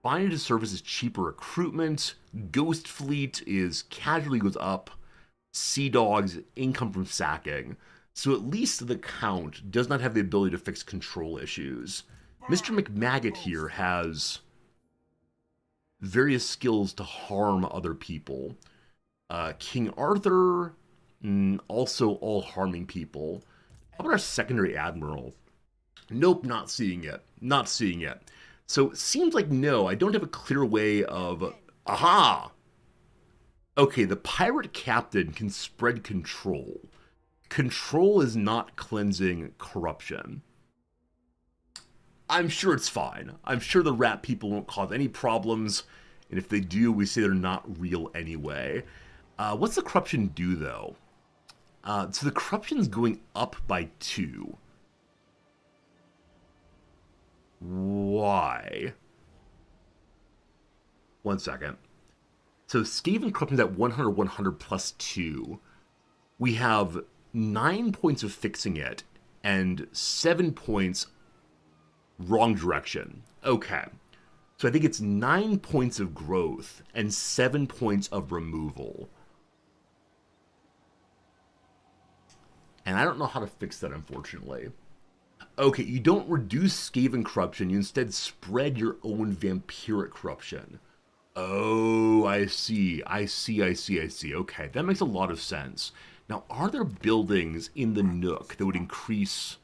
into service is cheaper recruitment. Ghost Fleet is casually goes up. Sea Dogs, income from sacking. So at least the Count does not have the ability to fix control issues. Mr. McMaggot here has various skills to harm other people. King Arthur, also all harming people. How about our secondary admiral? Nope, not seeing it. Not seeing it. So it seems like no, I don't have a clear way of... Aha! Okay, the pirate captain can spread control. Control is not cleansing corruption. I'm sure it's fine. I'm sure the rat people won't cause any problems, and if they do, we say they're not real anyway. What's the corruption do, though? So the corruption's going up by 2. Why? 1 second. So Skaven corruption's at 100, 100 plus 2. We have 9 points of fixing it, and 7 points wrong direction. Okay. So I think it's 9 points of growth and 7 points of removal. And I don't know how to fix that, unfortunately. Okay, you don't reduce Skaven corruption, you instead spread your own vampiric corruption. Oh, I see. Okay, that makes a lot of sense. Now, are there buildings in the Nook that would increase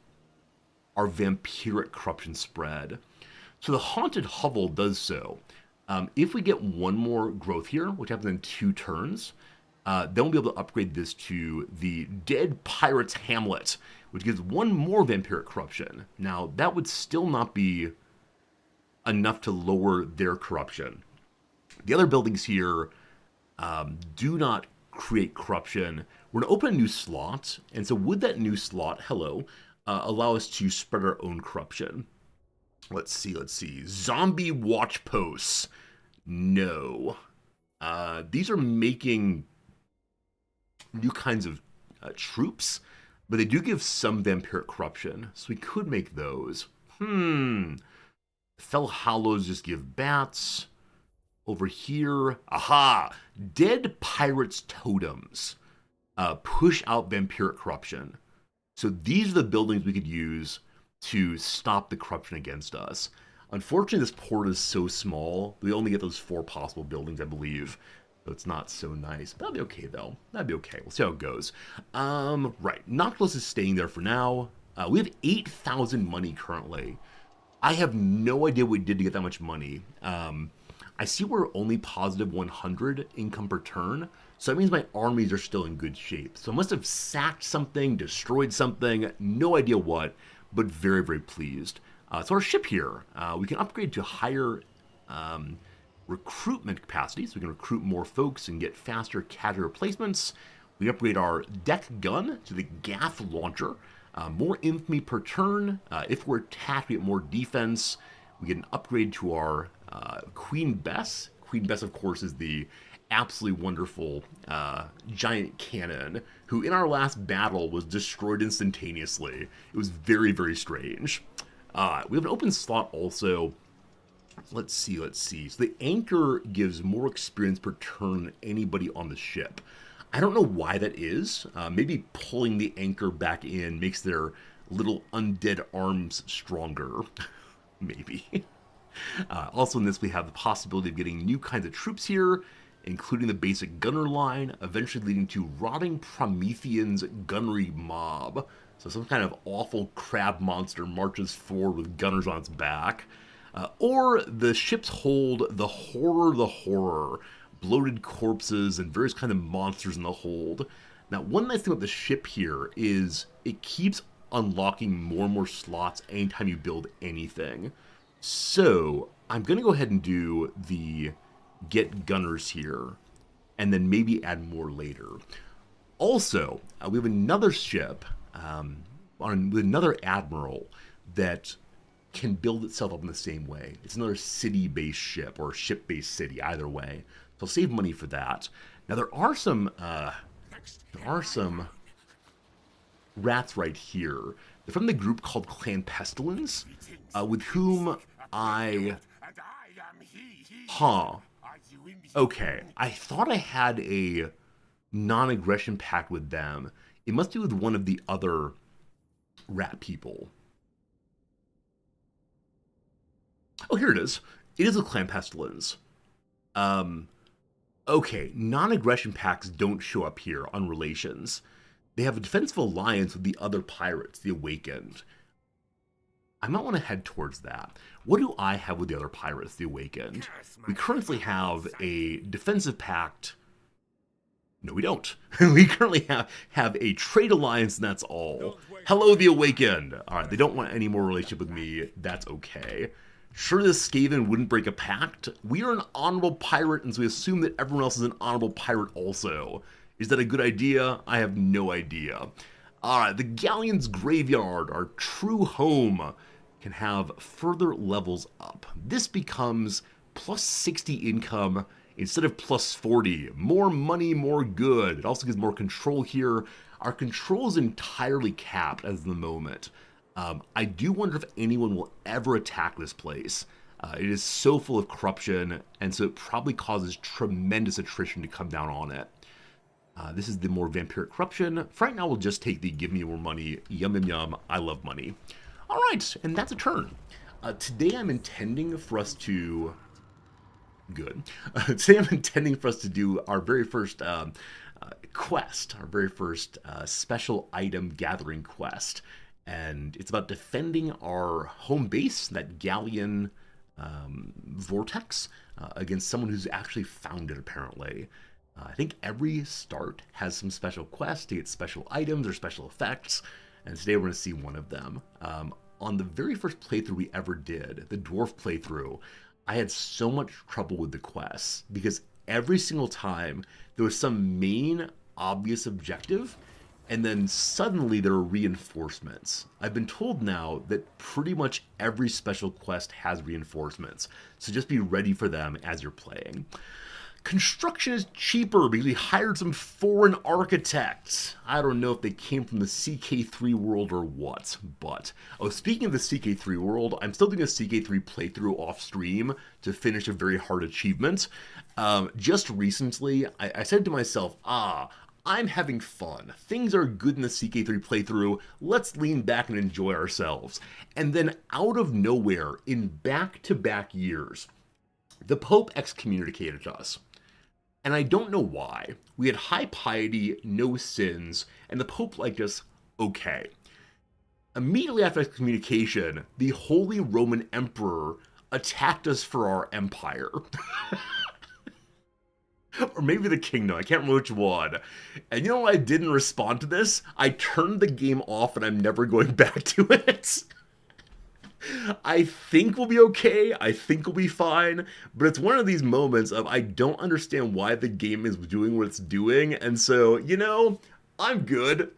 our vampiric corruption spread? So the Haunted Hovel does so. If we get 1 more growth here, which happens in 2 turns, then we'll be able to upgrade this to the Dead Pirates Hamlet, which gives 1 more vampiric corruption. Now, that would still not be enough to lower their corruption. The other buildings here do not create corruption. We're going to open a new slot, and so would that new slot, allow us to spread our own corruption? Let's see. Zombie watch posts. No. These are making new kinds of troops, but they do give some vampiric corruption, so we could make those. Fell Hollows just give bats. Over here, aha! Dead Pirates Totems push out vampiric corruption. So these are the buildings we could use to stop the corruption against us. Unfortunately, this port is so small, we only get those 4 possible buildings, I believe. So it's not so nice. That'll be okay, though. That'd be okay. We'll see how it goes. Right. Noctilus is staying there for now. We have 8,000 money currently. I have no idea what we did to get that much money. I see we're only positive 100 income per turn, so that means my armies are still in good shape. So I must have sacked something, destroyed something, no idea what, but very, very pleased. So our ship here, we can upgrade to higher recruitment capacity, so we can recruit more folks and get faster casualty replacements. We upgrade our deck gun to the Gaff launcher, more infamy per turn. If we're attacked, we get more defense. We get an upgrade to our Queen Bess. Queen Bess, of course, is the absolutely wonderful giant cannon who in our last battle was destroyed instantaneously. It was very, very strange. We have an open slot also. Let's see. So the anchor gives more experience per turn than anybody on the ship. I don't know why that is. Maybe pulling the anchor back in makes their little undead arms stronger. Maybe. Also in this, we have the possibility of getting new kinds of troops here, including the basic gunner line, eventually leading to Rotting Promethean's gunnery mob. So some kind of awful crab monster marches forward with gunners on its back. Or the ships hold the horror, bloated corpses and various kind of monsters in the hold. Now, one nice thing about the ship here is it keeps unlocking more and more slots anytime you build anything. So I'm going to go ahead and do the get gunners here, and then maybe add more later. Also, we have another ship with another admiral that can build itself up in the same way. It's another city-based ship or ship-based city, either way. So I'll save money for that. Now there are some rats right here. They're from the group called Clan Pestilence, with whom I... Huh. Okay, I thought I had a non-aggression pact with them. It must be with one of the other rat people. Oh, here it is. It is a Clan Pestilence. Okay, non-aggression pacts don't show up here on relations. They have a defensive alliance with the other pirates, the Awakened. I might want to head towards that. What do I have with the other pirates, the Awakened? We currently have a defensive pact. No, we don't. We currently have a trade alliance, and that's all. Hello, the Awakened. All right, they don't want any more relationship with me. That's okay. Sure, this Skaven wouldn't break a pact. We are an honorable pirate, and so we assume that everyone else is an honorable pirate also. Is that a good idea? I have no idea. Alright, the Galleon's Graveyard, our true home, can have further levels up. This becomes plus 60 income instead of plus 40. More money, more good. It also gives more control here. Our control is entirely capped as of the moment. I do wonder if anyone will ever attack this place. It is so full of corruption, and so it probably causes tremendous attrition to come down on it. This is the more vampiric corruption. For right now, we'll just take the give me more money. Yum, yum, yum. I love money. All right, and that's a turn. Today, I'm intending for us to... Good. Today, I'm intending for us to do our very first quest, our very first special item gathering quest. And it's about defending our home base, that Galleon vortex, against someone who's actually found it, apparently. I think every start has some special quests to get special items or special effects, and today we're going to see one of them. On the very first playthrough we ever did, the dwarf playthrough, I had so much trouble with the quests, because every single time there was some main obvious objective, and then suddenly there are reinforcements. I've been told now that pretty much every special quest has reinforcements, so just be ready for them as you're playing. Construction is cheaper because we hired some foreign architects. I don't know if they came from the CK3 world or what, but... Oh, speaking of the CK3 world, I'm still doing a CK3 playthrough off stream to finish a very hard achievement. Just recently, I said to myself, I'm having fun. Things are good in the CK3 playthrough. Let's lean back and enjoy ourselves. And then out of nowhere, in back-to-back years, the Pope excommunicated us. And I don't know why. We had high piety, no sins, and the Pope liked us okay. Immediately after excommunication, the Holy Roman Emperor attacked us for our empire. Or maybe the kingdom, I can't remember which one. And you know what I did in response to this? I turned the game off and I'm never going back to it. I think we'll be okay, I think we'll be fine, but it's one of these moments of I don't understand why the game is doing what it's doing, and so, you know, I'm good.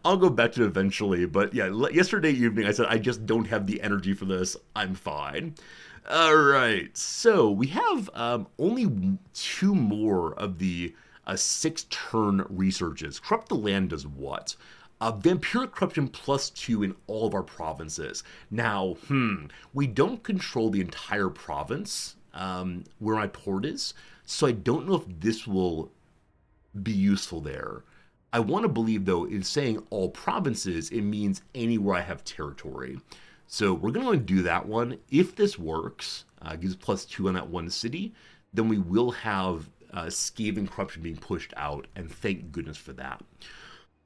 I'll go back to it eventually, but yeah, yesterday evening I said I just don't have the energy for this, I'm fine. Alright, so we have only 2 more of the 6-turn researches. Corrupt the Land does what? Vampiric corruption +2 in all of our provinces. Now, we don't control the entire province where my port is, so I don't know if this will be useful there. I want to believe, though, in saying all provinces, it means anywhere I have territory. So we're going to do that one. If this works, gives +2 on that one city, then we will have Skaven corruption being pushed out, and thank goodness for that.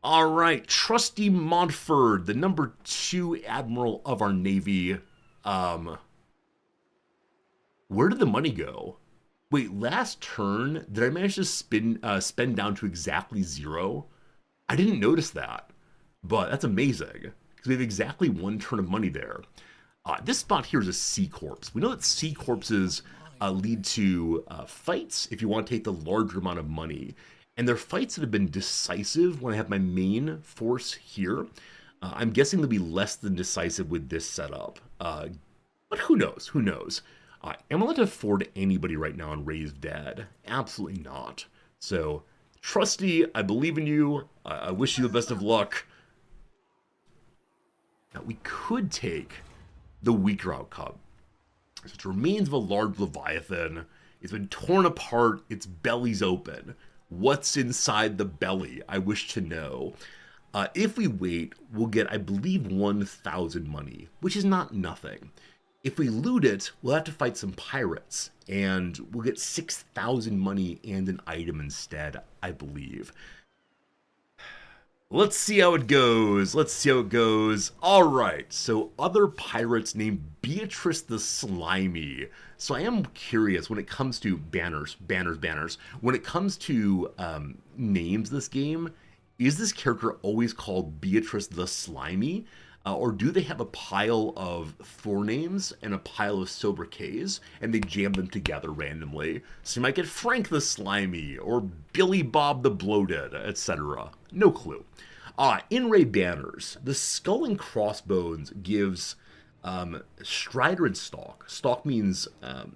All right, Trusty Montford, the number 2 admiral of our navy. Where did the money go? Wait, last turn, did I manage to spend down to exactly 0? I didn't notice that, but that's amazing, because we have exactly 1 turn of money there. This spot here is a sea corpse. We know that sea corpses lead to fights if you want to take the larger amount of money. And they're fights that have been decisive when I have my main force here. I'm guessing they'll be less than decisive with this setup. But who knows? Who knows? Am I allowed to afford anybody right now on Raised Dead? Absolutely not. So, Trusty, I believe in you. I wish you the best of luck. Now, we could take the weaker outcome. So it remains of a large Leviathan. It's been torn apart. Its belly's open. What's inside the belly? I wish to know. If we wait, we'll get, I believe, 1,000 money, which is not nothing. If we loot it, we'll have to fight some pirates, and we'll get 6,000 money and an item instead, I believe. Let's see how it goes. Let's see how it goes. All right, so other pirates named Beatrice the Slimy. So I am curious when it comes to banners. When it comes to names this game, is this character always called Beatrice the Slimy? Or do they have a pile of forenames and a pile of sobriquets, and they jam them together randomly? So you might get Frank the Slimy, or Billy Bob the Bloated, etc. No clue. In-ray banners. The Skull and Crossbones gives Strider and Stalk. Stalk means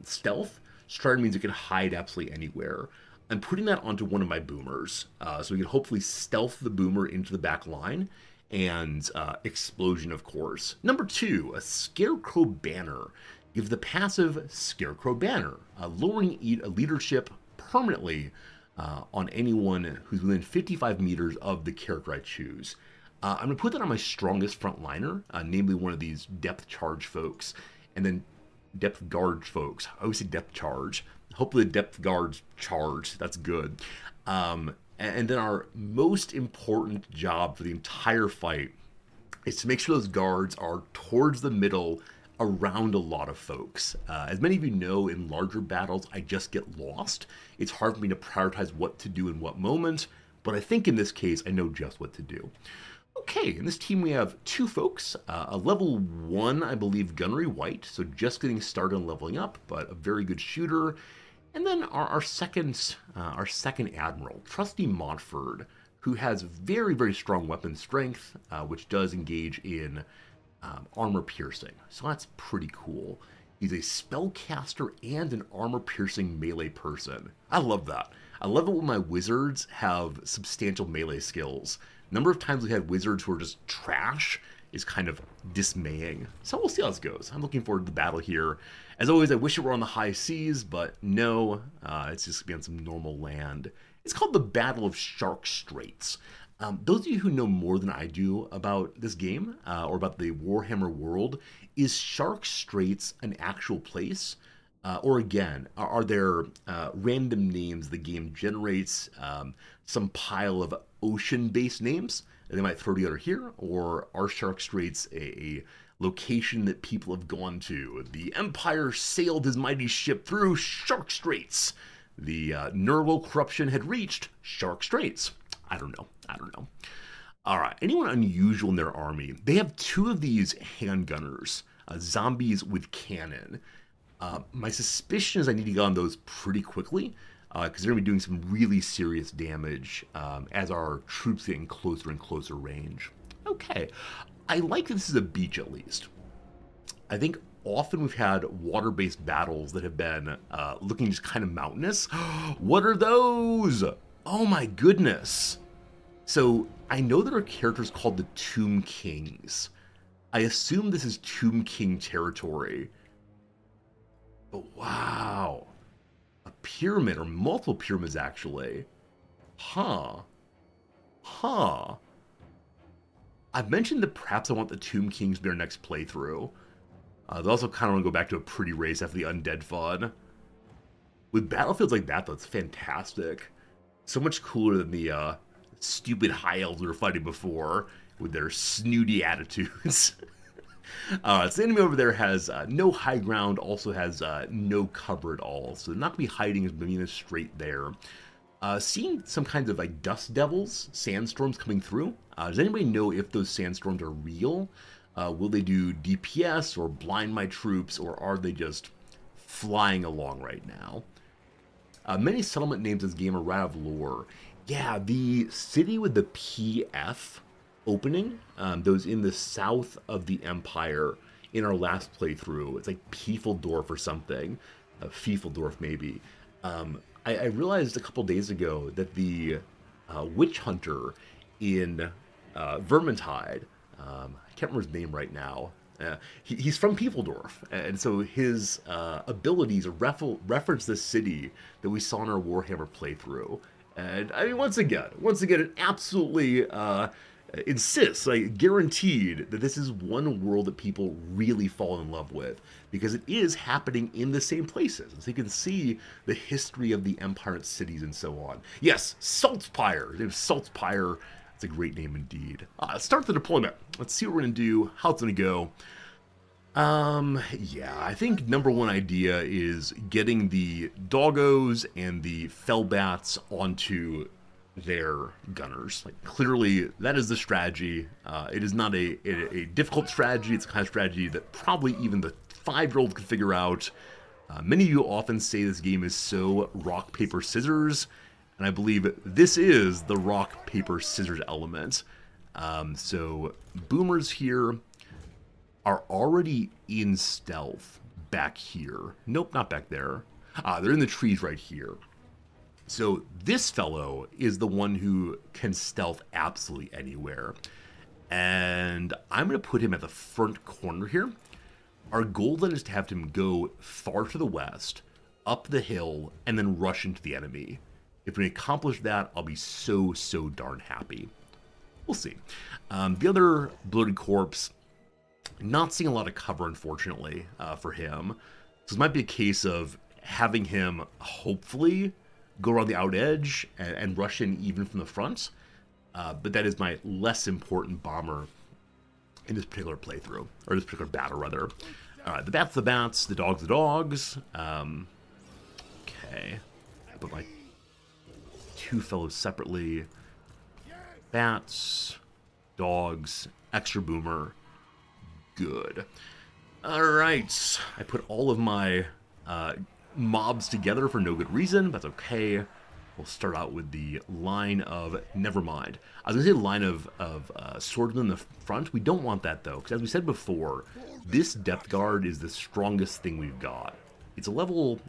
stealth. Strider means you can hide absolutely anywhere. I'm putting that onto one of my boomers, so we can hopefully stealth the boomer into the back line, and explosion, of course. Number 2, a Scarecrow Banner. Gives the passive Scarecrow Banner, lowering leadership permanently on anyone who's within 55 meters of the character I choose. I'm going to put that on my strongest frontliner, namely one of these depth charge folks, and then depth guard folks. I always say depth charge. Hopefully the depth guards charge. That's good. And then our most important job for the entire fight is to make sure those guards are towards the middle around a lot of folks. As many of you know, in larger battles, I just get lost. It's hard for me to prioritize what to do in what moment, but I think in this case, I know just what to do. Okay, in this team we have 2 folks, a level 1, I believe, Gunnery White, so just getting started on leveling up, but a very good shooter. And then our second admiral, Trusty Montford, who has very, very strong weapon strength, which does engage in armor piercing. So that's pretty cool. He's a spellcaster and an armor piercing melee person. I love that. I love it when my wizards have substantial melee skills. Number of times we had wizards who are just trash is kind of dismaying. So we'll see how this goes. I'm looking forward to the battle here. As always, I wish it were on the high seas, but no, it's just gonna be on some normal land. It's called the Battle of Shark Straits. Those of you who know more than I do about this game, or about the Warhammer world, is Shark Straits an actual place? Or again, are there random names the game generates, some pile of ocean-based names that they might throw together here? Or are Shark Straits a location that people have gone to? The Empire sailed his mighty ship through Shark Straits. The Nerlo corruption had reached Shark Straits. I don't know. All right, anyone unusual in their army? They have 2 of these handgunners, zombies with cannon. My suspicion is I need to get on those pretty quickly, because they're going to be doing some really serious damage as our troops get in closer and closer range. Okay, I like that this is a beach at least. I think often we've had water-based battles that have been looking just kind of mountainous. What are those? Oh my goodness. So I know there are characters called the Tomb Kings. I assume this is Tomb King territory. But wow. A pyramid, or multiple pyramids actually. Huh. I've mentioned that perhaps I want the Tomb Kings to be our next playthrough. They also kind of want to go back to a pretty race after the undead fun. With battlefields like that, though, it's fantastic. So much cooler than the stupid high elves we were fighting before with their snooty attitudes. So the enemy over there has no high ground, also has no cover at all. So they're not going to be hiding as being straight there. Seeing some kinds of like dust devils, sandstorms coming through. Does anybody know if those sandstorms are real? Will they do DPS or blind my troops, or are they just flying along right now? Many settlement names in this game are right out of lore. Yeah, the city with the PF opening, those in the south of the Empire in our last playthrough. It's like Piefeldorf or something. Fiefeldorf, maybe. I realized a couple days ago that the witch hunter in Vermintide, I can't remember his name right now. He's from Piefeldorf, and so his abilities reference this city that we saw in our Warhammer playthrough. And I mean, once again, it absolutely insists, like guaranteed, that this is one world that people really fall in love with because it is happening in the same places. So you can see the history of the Empire and cities and so on. Yes, Saltzpyre. There's Saltzpyre. It's a great name indeed. Start the deployment. Let's see what we're gonna do, how it's gonna go. Yeah, I think number one idea is getting the doggos and the fellbats onto their gunners. Like, clearly, that is the strategy. It is not a difficult strategy. It's a kind of strategy that probably even the 5-year-old could figure out. Many of you often say this game is so rock, paper, scissors, and I believe this is the rock, paper, scissors element. So, boomers here are already in stealth back here. Nope, not back there. They're in the trees right here. So this fellow is the one who can stealth absolutely anywhere. And I'm going to put him at the front corner here. Our goal then is to have him go far to the west, up the hill, and then rush into the enemy. If we accomplish that, I'll be so darn happy. We'll see. The other bloated corpse, not seeing a lot of cover, unfortunately, for him. So this might be a case of having him, hopefully, go around the out edge and rush in even from the front. But that is my less important bomber in this particular playthrough, or this particular battle, rather. Alright, the bats, the dogs, the dogs. Okay. I put my two fellows separately. Bats, dogs, extra boomer. Good. Alright. I put all of my mobs together for no good reason. That's okay. We'll start out with the line of... Never mind. I was going to say line of swordsmen in the front. We don't want that, though, because as we said before, this depth guard is the strongest thing we've got. It's a level...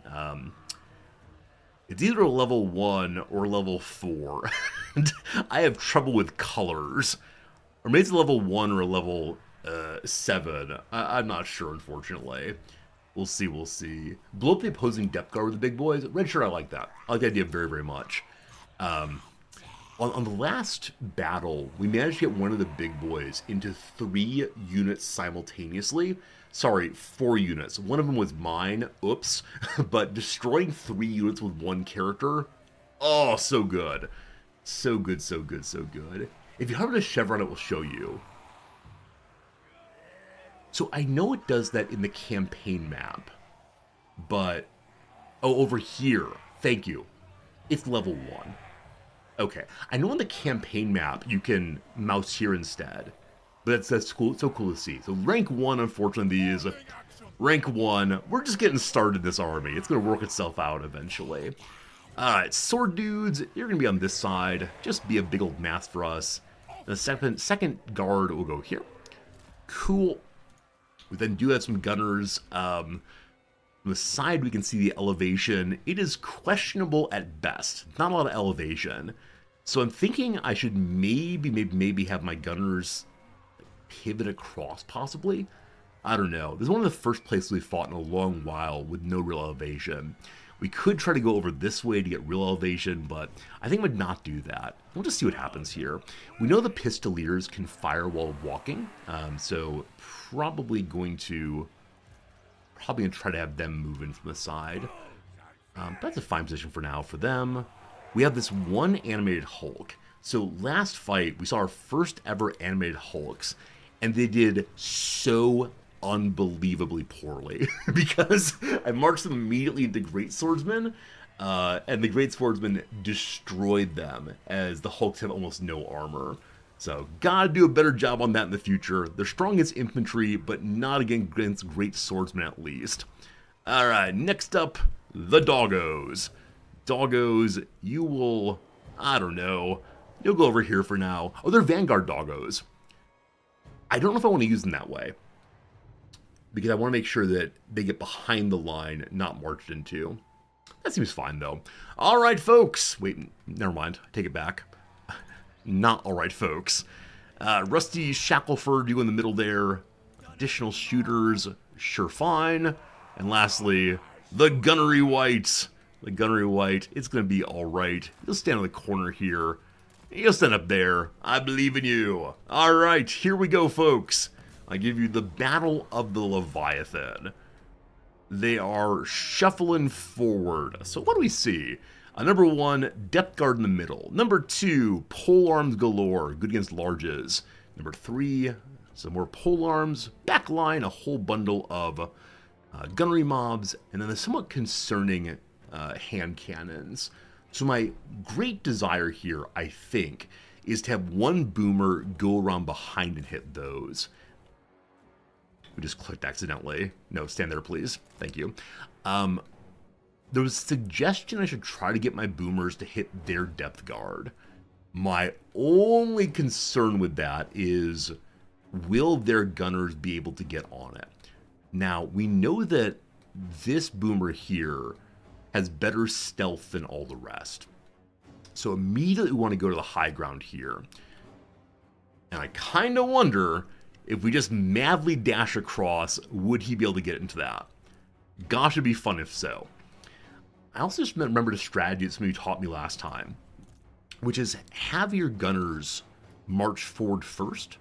it's either a level 1 or level 4. I have trouble with colors. Or maybe it's a level 1 or a level 7. I'm not sure, unfortunately. We'll see. Blow up the opposing depth guard with the big boys. Red shirt, I like that. I like the idea very much. On the last battle, we managed to get one of the big boys into 3 units simultaneously. Sorry, 4 units. One of them was mine. Oops. But destroying 3 units with one character, oh, so good. So good. If you hover the chevron, it will show you. So I know it does that in the campaign map, but... Oh, over here. Thank you. It's level 1. Okay. I know on the campaign map you can mouse here instead, but that's cool. It's so cool to see. So rank 1, unfortunately, is rank 1. We're just getting started in this army. It's going to work itself out eventually. Alright, sword dudes, you're going to be on this side. Just be a big old mass for us. The second guard will go here. Cool. We then do have some gunners. From the side, we can see the elevation. It is questionable at best. Not a lot of elevation. So I'm thinking I should maybe have my gunners pivot across, possibly. I don't know. This is one of the first places we fought in a long while with no real elevation. We could try to go over this way to get real elevation, but I think I would not do that. We'll just see what happens here. We know the pistoliers can fire while walking, so probably going to try to have them move in from the side. But that's a fine position for now for them. We have this one animated Hulk. So last fight, we saw our first ever animated Hulks, and they did so unbelievably poorly because I marched them immediately into Great Swordsman, and the Great Swordsman destroyed them as the Hulks have almost no armor. So gotta do a better job on that in the future. They're strong against infantry, but not against Great Swordsmen at least. Alright, next up, the doggos. Doggos, you will, I don't know, You'll go over here for now. Oh, they're Vanguard doggos. I don't know if I want to use them that way, because I want to make sure that they get behind the line, not marched into. That seems fine, though. All right, folks. Wait, never mind. I take it back. Not all right, folks. Rusty Shackleford, you in the middle there. Additional shooters, sure fine. And lastly, the Gunnery White. The Gunnery White, it's going to be all right. You'll stand in the corner here. You'll stand up there. I believe in you. All right, here we go, folks. I give you the Battle of the Leviathan. They are shuffling forward. So what do we see? Number 1, Depth Guard in the middle. Number 2, Pole Arms galore, good against larges. Number 3, some more pole arms. Back line, a whole bundle of gunnery mobs. And then the somewhat concerning hand cannons. So my great desire here, I think, is to have one boomer go around behind and hit those. We just clicked accidentally. No, stand there, please. Thank you. There was a suggestion I should try to get my boomers to hit their depth guard. My only concern with that is, will their gunners be able to get on it? Now, we know that this boomer here has better stealth than all the rest. So immediately we want to go to the high ground here. And I kind of wonder, if we just madly dash across, would he be able to get into that? Gosh, it'd be fun if so. I also just remembered a strategy that somebody taught me last time, which is have your gunners march forward first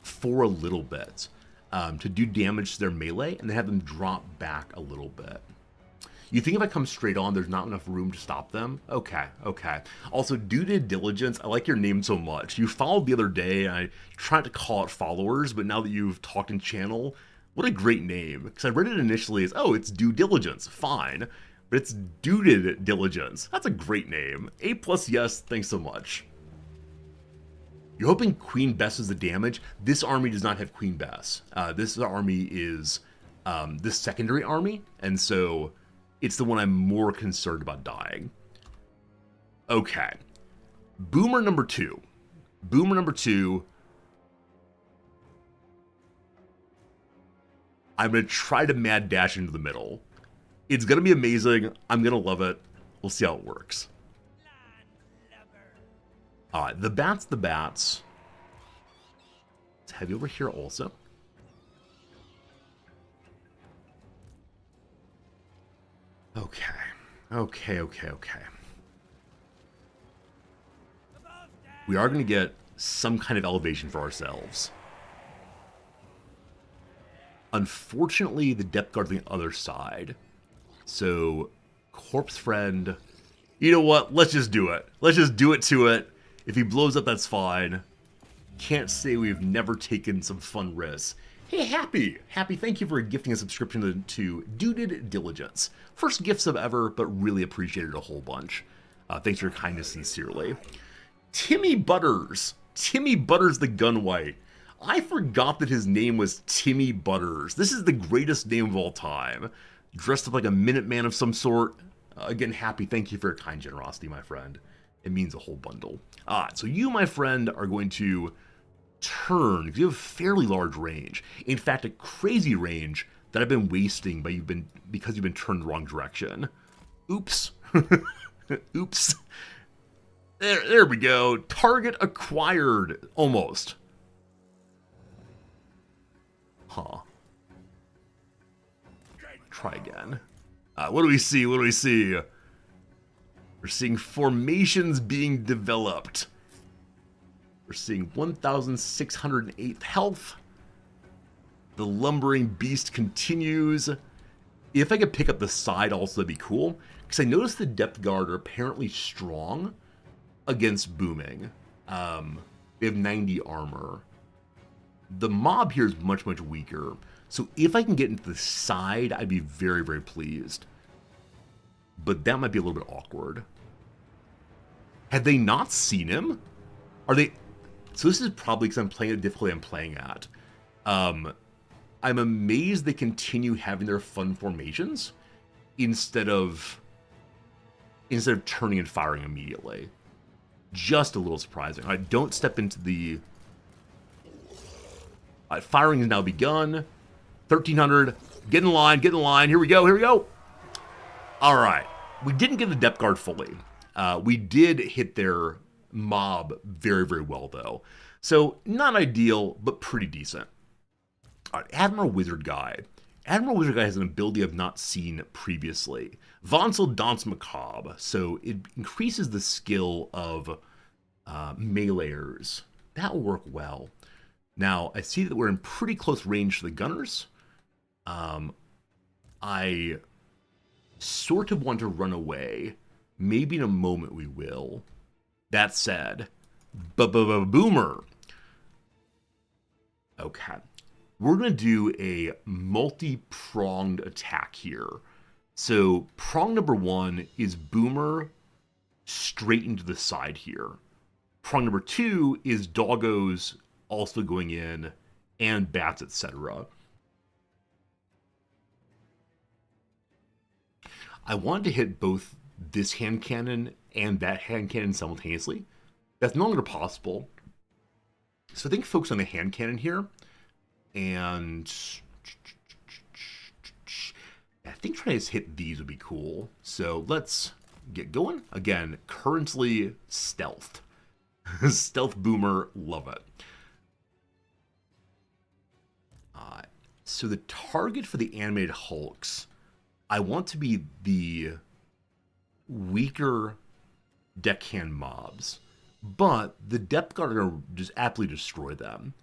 for a little bit to do damage to their melee, and then have them drop back a little bit. You think if I come straight on, there's not enough room to stop them? Okay, okay. Also, due to diligence, I like your name so much. You followed the other day, and I tried to call it followers, but now that you've talked in channel, what a great name. Because I read it initially as, oh, it's due diligence, fine. But it's duded diligence. That's a great name. A+, yes, thanks so much. You're hoping Queen Bess is the damage? This army does not have Queen Bess. This army is this secondary army, and so it's the one I'm more concerned about dying. Okay. Boomer number 2. Boomer number 2. I'm going to try to mad dash into the middle. It's going to be amazing. I'm going to love it. We'll see how it works. Alright, the bats. It's heavy over here also. Okay. We are going to get some kind of elevation for ourselves. Unfortunately, the depth guard's on the other side. So, Corpse Friend, you know what? Let's just do it. Let's just do it to it. If he blows up, that's fine. Can't say we've never taken some fun risks. Hey, Happy, thank you for gifting a subscription to Duded Diligence. First gift sub ever, but really appreciated a whole bunch. Thanks for your kindness sincerely. Timmy Butters the Gun White. I forgot that his name was Timmy Butters. This is the greatest name of all time. Dressed up like a Minuteman of some sort. Again, Happy, thank you for your kind generosity, my friend. It means a whole bundle. So you, my friend, are going to turn, because you have a fairly large range. In fact, a crazy range that I've been wasting because you've been turned the wrong direction. Oops. Oops. There we go. Target acquired. Almost. Huh. Try again. What do we see? We're seeing formations being developed. We're seeing 1,608 health. The lumbering beast continues. If I could pick up the side also, that'd be cool. Because I noticed the depth guard are apparently strong against booming. They have 90 armor. The mob here is much, much weaker. So if I can get into the side, I'd be very, very pleased. But that might be a little bit awkward. Had they not seen him? Are they... So this is probably because I'm playing at the difficulty I'm playing at. I'm amazed they continue having their fun formations instead of turning and firing immediately. Just a little surprising. All right, don't step into the... All right, firing has now begun. 1,300. Get in line, get in line. Here we go, here we go. All right. We didn't get the depth guard fully. We did hit their mob very, very well, though. So, not ideal, but pretty decent. All right, Admiral Wizard Guy. Admiral Wizard Guy has an ability I've not seen previously. Vansel Danse Macabre. So, it increases the skill of meleeers. That will work well. Now, I see that we're in pretty close range to the gunners. I sort of want to run away. Maybe in a moment we will. That said, boomer. Okay. We're going to do a multi-pronged attack here. So, prong number 1 is boomer straight into the side here. Prong number 2 is doggos also going in, and bats, etc. I wanted to hit both this hand cannon and that hand cannon simultaneously. That's no longer possible. So I think focus on the hand cannon here. And I think trying to hit these would be cool. So let's get going. Again, currently stealthed. Stealth boomer, love it. So the target for the animated hulks, I want to be the weaker deckhand mobs, but the depth guard are going to just absolutely destroy them.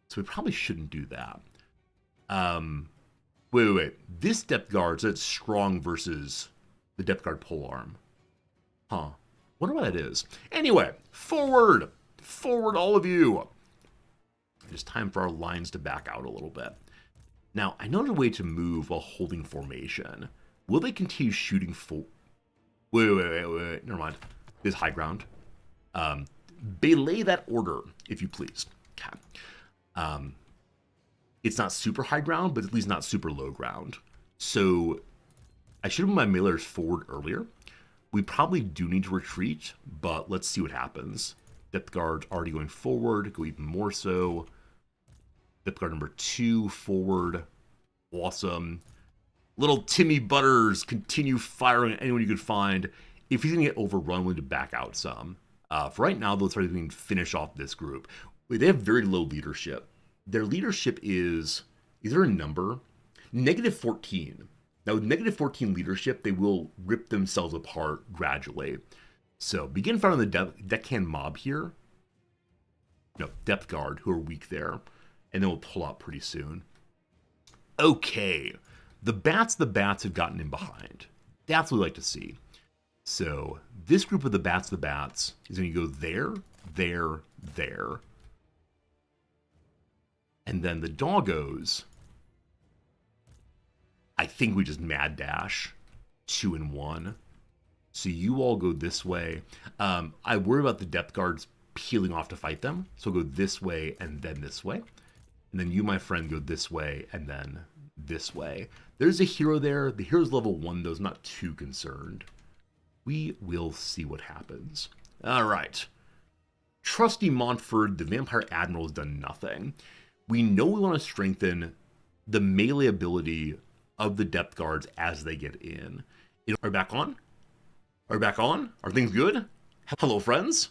So we probably shouldn't do that. Wait. This depth guard, so it's strong versus the depth guard polearm. Huh. Wonder what that is. Anyway, forward! Forward, all of you! It's time for our lines to back out a little bit. Now, I know a way to move while holding formation. Will they continue shooting full... Wait. Never mind. This is high ground. Belay that order, if you please. Okay. It's not super high ground, but at least not super low ground. So, I should have moved my meleeers forward earlier. We probably do need to retreat, but let's see what happens. Depth guard already going forward, go even more so. Depth guard number 2 forward. Awesome. Little Timmy Butters, continue firing at anyone you could find. If he's going to get overrun, we need to back out some. For right now, though, let's try to finish off this group. They have very low leadership. Their leadership is there a number? -14. Now, with -14 leadership, they will rip themselves apart gradually. So, begin firing the deckhand mob here. No, depth guard, who are weak there. And then we'll pull out pretty soon. Okay. The bats have gotten in behind. That's what we like to see. So, this group of the bats is going to go there, there, there. And then the doggos, I think we just mad dash 2 and 1. So you all go this way. I worry about the depth guards peeling off to fight them. So go this way and then this way. And then you, my friend, go this way and then this way. There's a hero there. The hero's level 1, though, is not too concerned. We will see what happens. All right. Trusty Montford, the Vampire Admiral, has done nothing. We know we want to strengthen the melee ability of the depth guards as they get in. Are we back on? Are we back on? Are things good? Hello, friends.